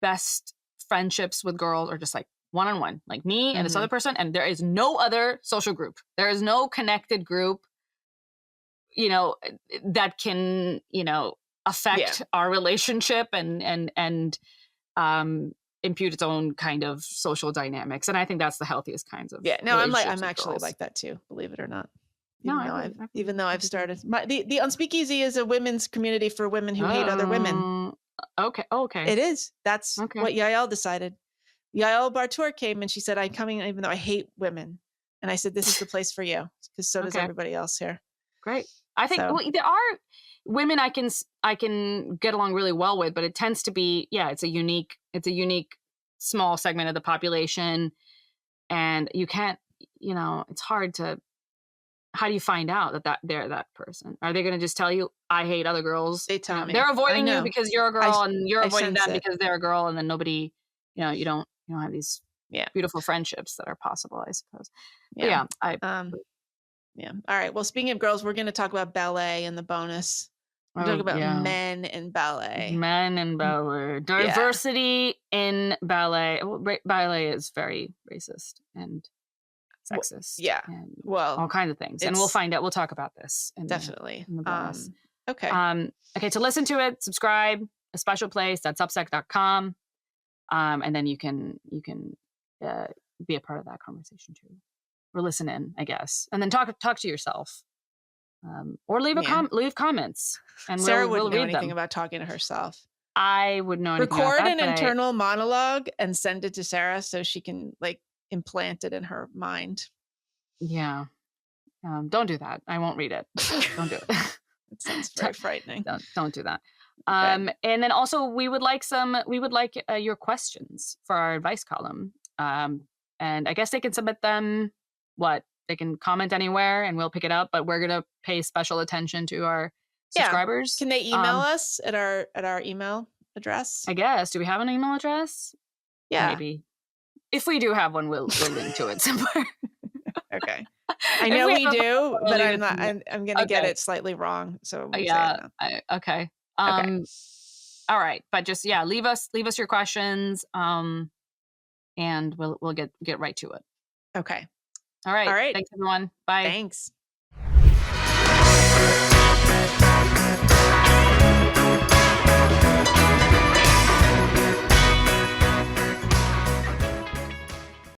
best friendships with girls are just like one-on-one, like me and this other person, and there is no other social group. There is no connected group, you know, that can, you know, affect our relationship and impute its own kind of social dynamics. And I think that's the healthiest kinds of I'm actually like that too, believe it or not. Even though I've started the Unspeakeasy is a women's community for women who hate other women. Okay. It is. That's what Yael decided. Yael Bartour came and she said, I'm coming even though I hate women. And I said, this is the place for you because so does everybody else here. Great. I think there are women I can get along really well with, but it tends to be, it's a unique small segment of the population. And you can't, you know, it's hard to, how do you find out that they're that person? Are they going to just tell you, I hate other girls? They tell me. They're avoiding you because you're a girl and you're avoiding them because they're a girl. And then nobody, you know, you don't have these beautiful friendships that are possible, I suppose. Yeah. All right. Well, speaking of girls, we're going to talk about ballet in the bonus. We're talking about men in ballet. Men in ballet. Diversity in ballet. Well, ballet is very racist and sexist. And all kinds of things. And we'll find out. We'll talk about this. Definitely. In the bonus. Okay. Okay. To listen to it, subscribe. A special place. That's substack.com. And then you can be a part of that conversation too, or listen in, I guess, and then talk to yourself, or leave comments. And Sarah wouldn't know read anything them. about talking to herself. I would know. Record an internal monologue and send it to Sarah so she can like implant it in her mind. Yeah. Don't do that. I won't read it. Don't do it. It sounds very frightening. Don't do that. Okay. And then also we would like your questions for our advice column. And I guess they can submit them. They can comment anywhere and we'll pick it up, but we're going to pay special attention to our subscribers. Can they email us at our email address? I guess. Do we have an email address? Yeah. Maybe. If we do have one, we'll link to it somewhere. Okay. I know we do, but I'm not. I'm going to get it slightly wrong. So okay. Okay. All right, but just leave us your questions, and we'll get right to it. Okay. All right. Thanks everyone. Bye. Thanks.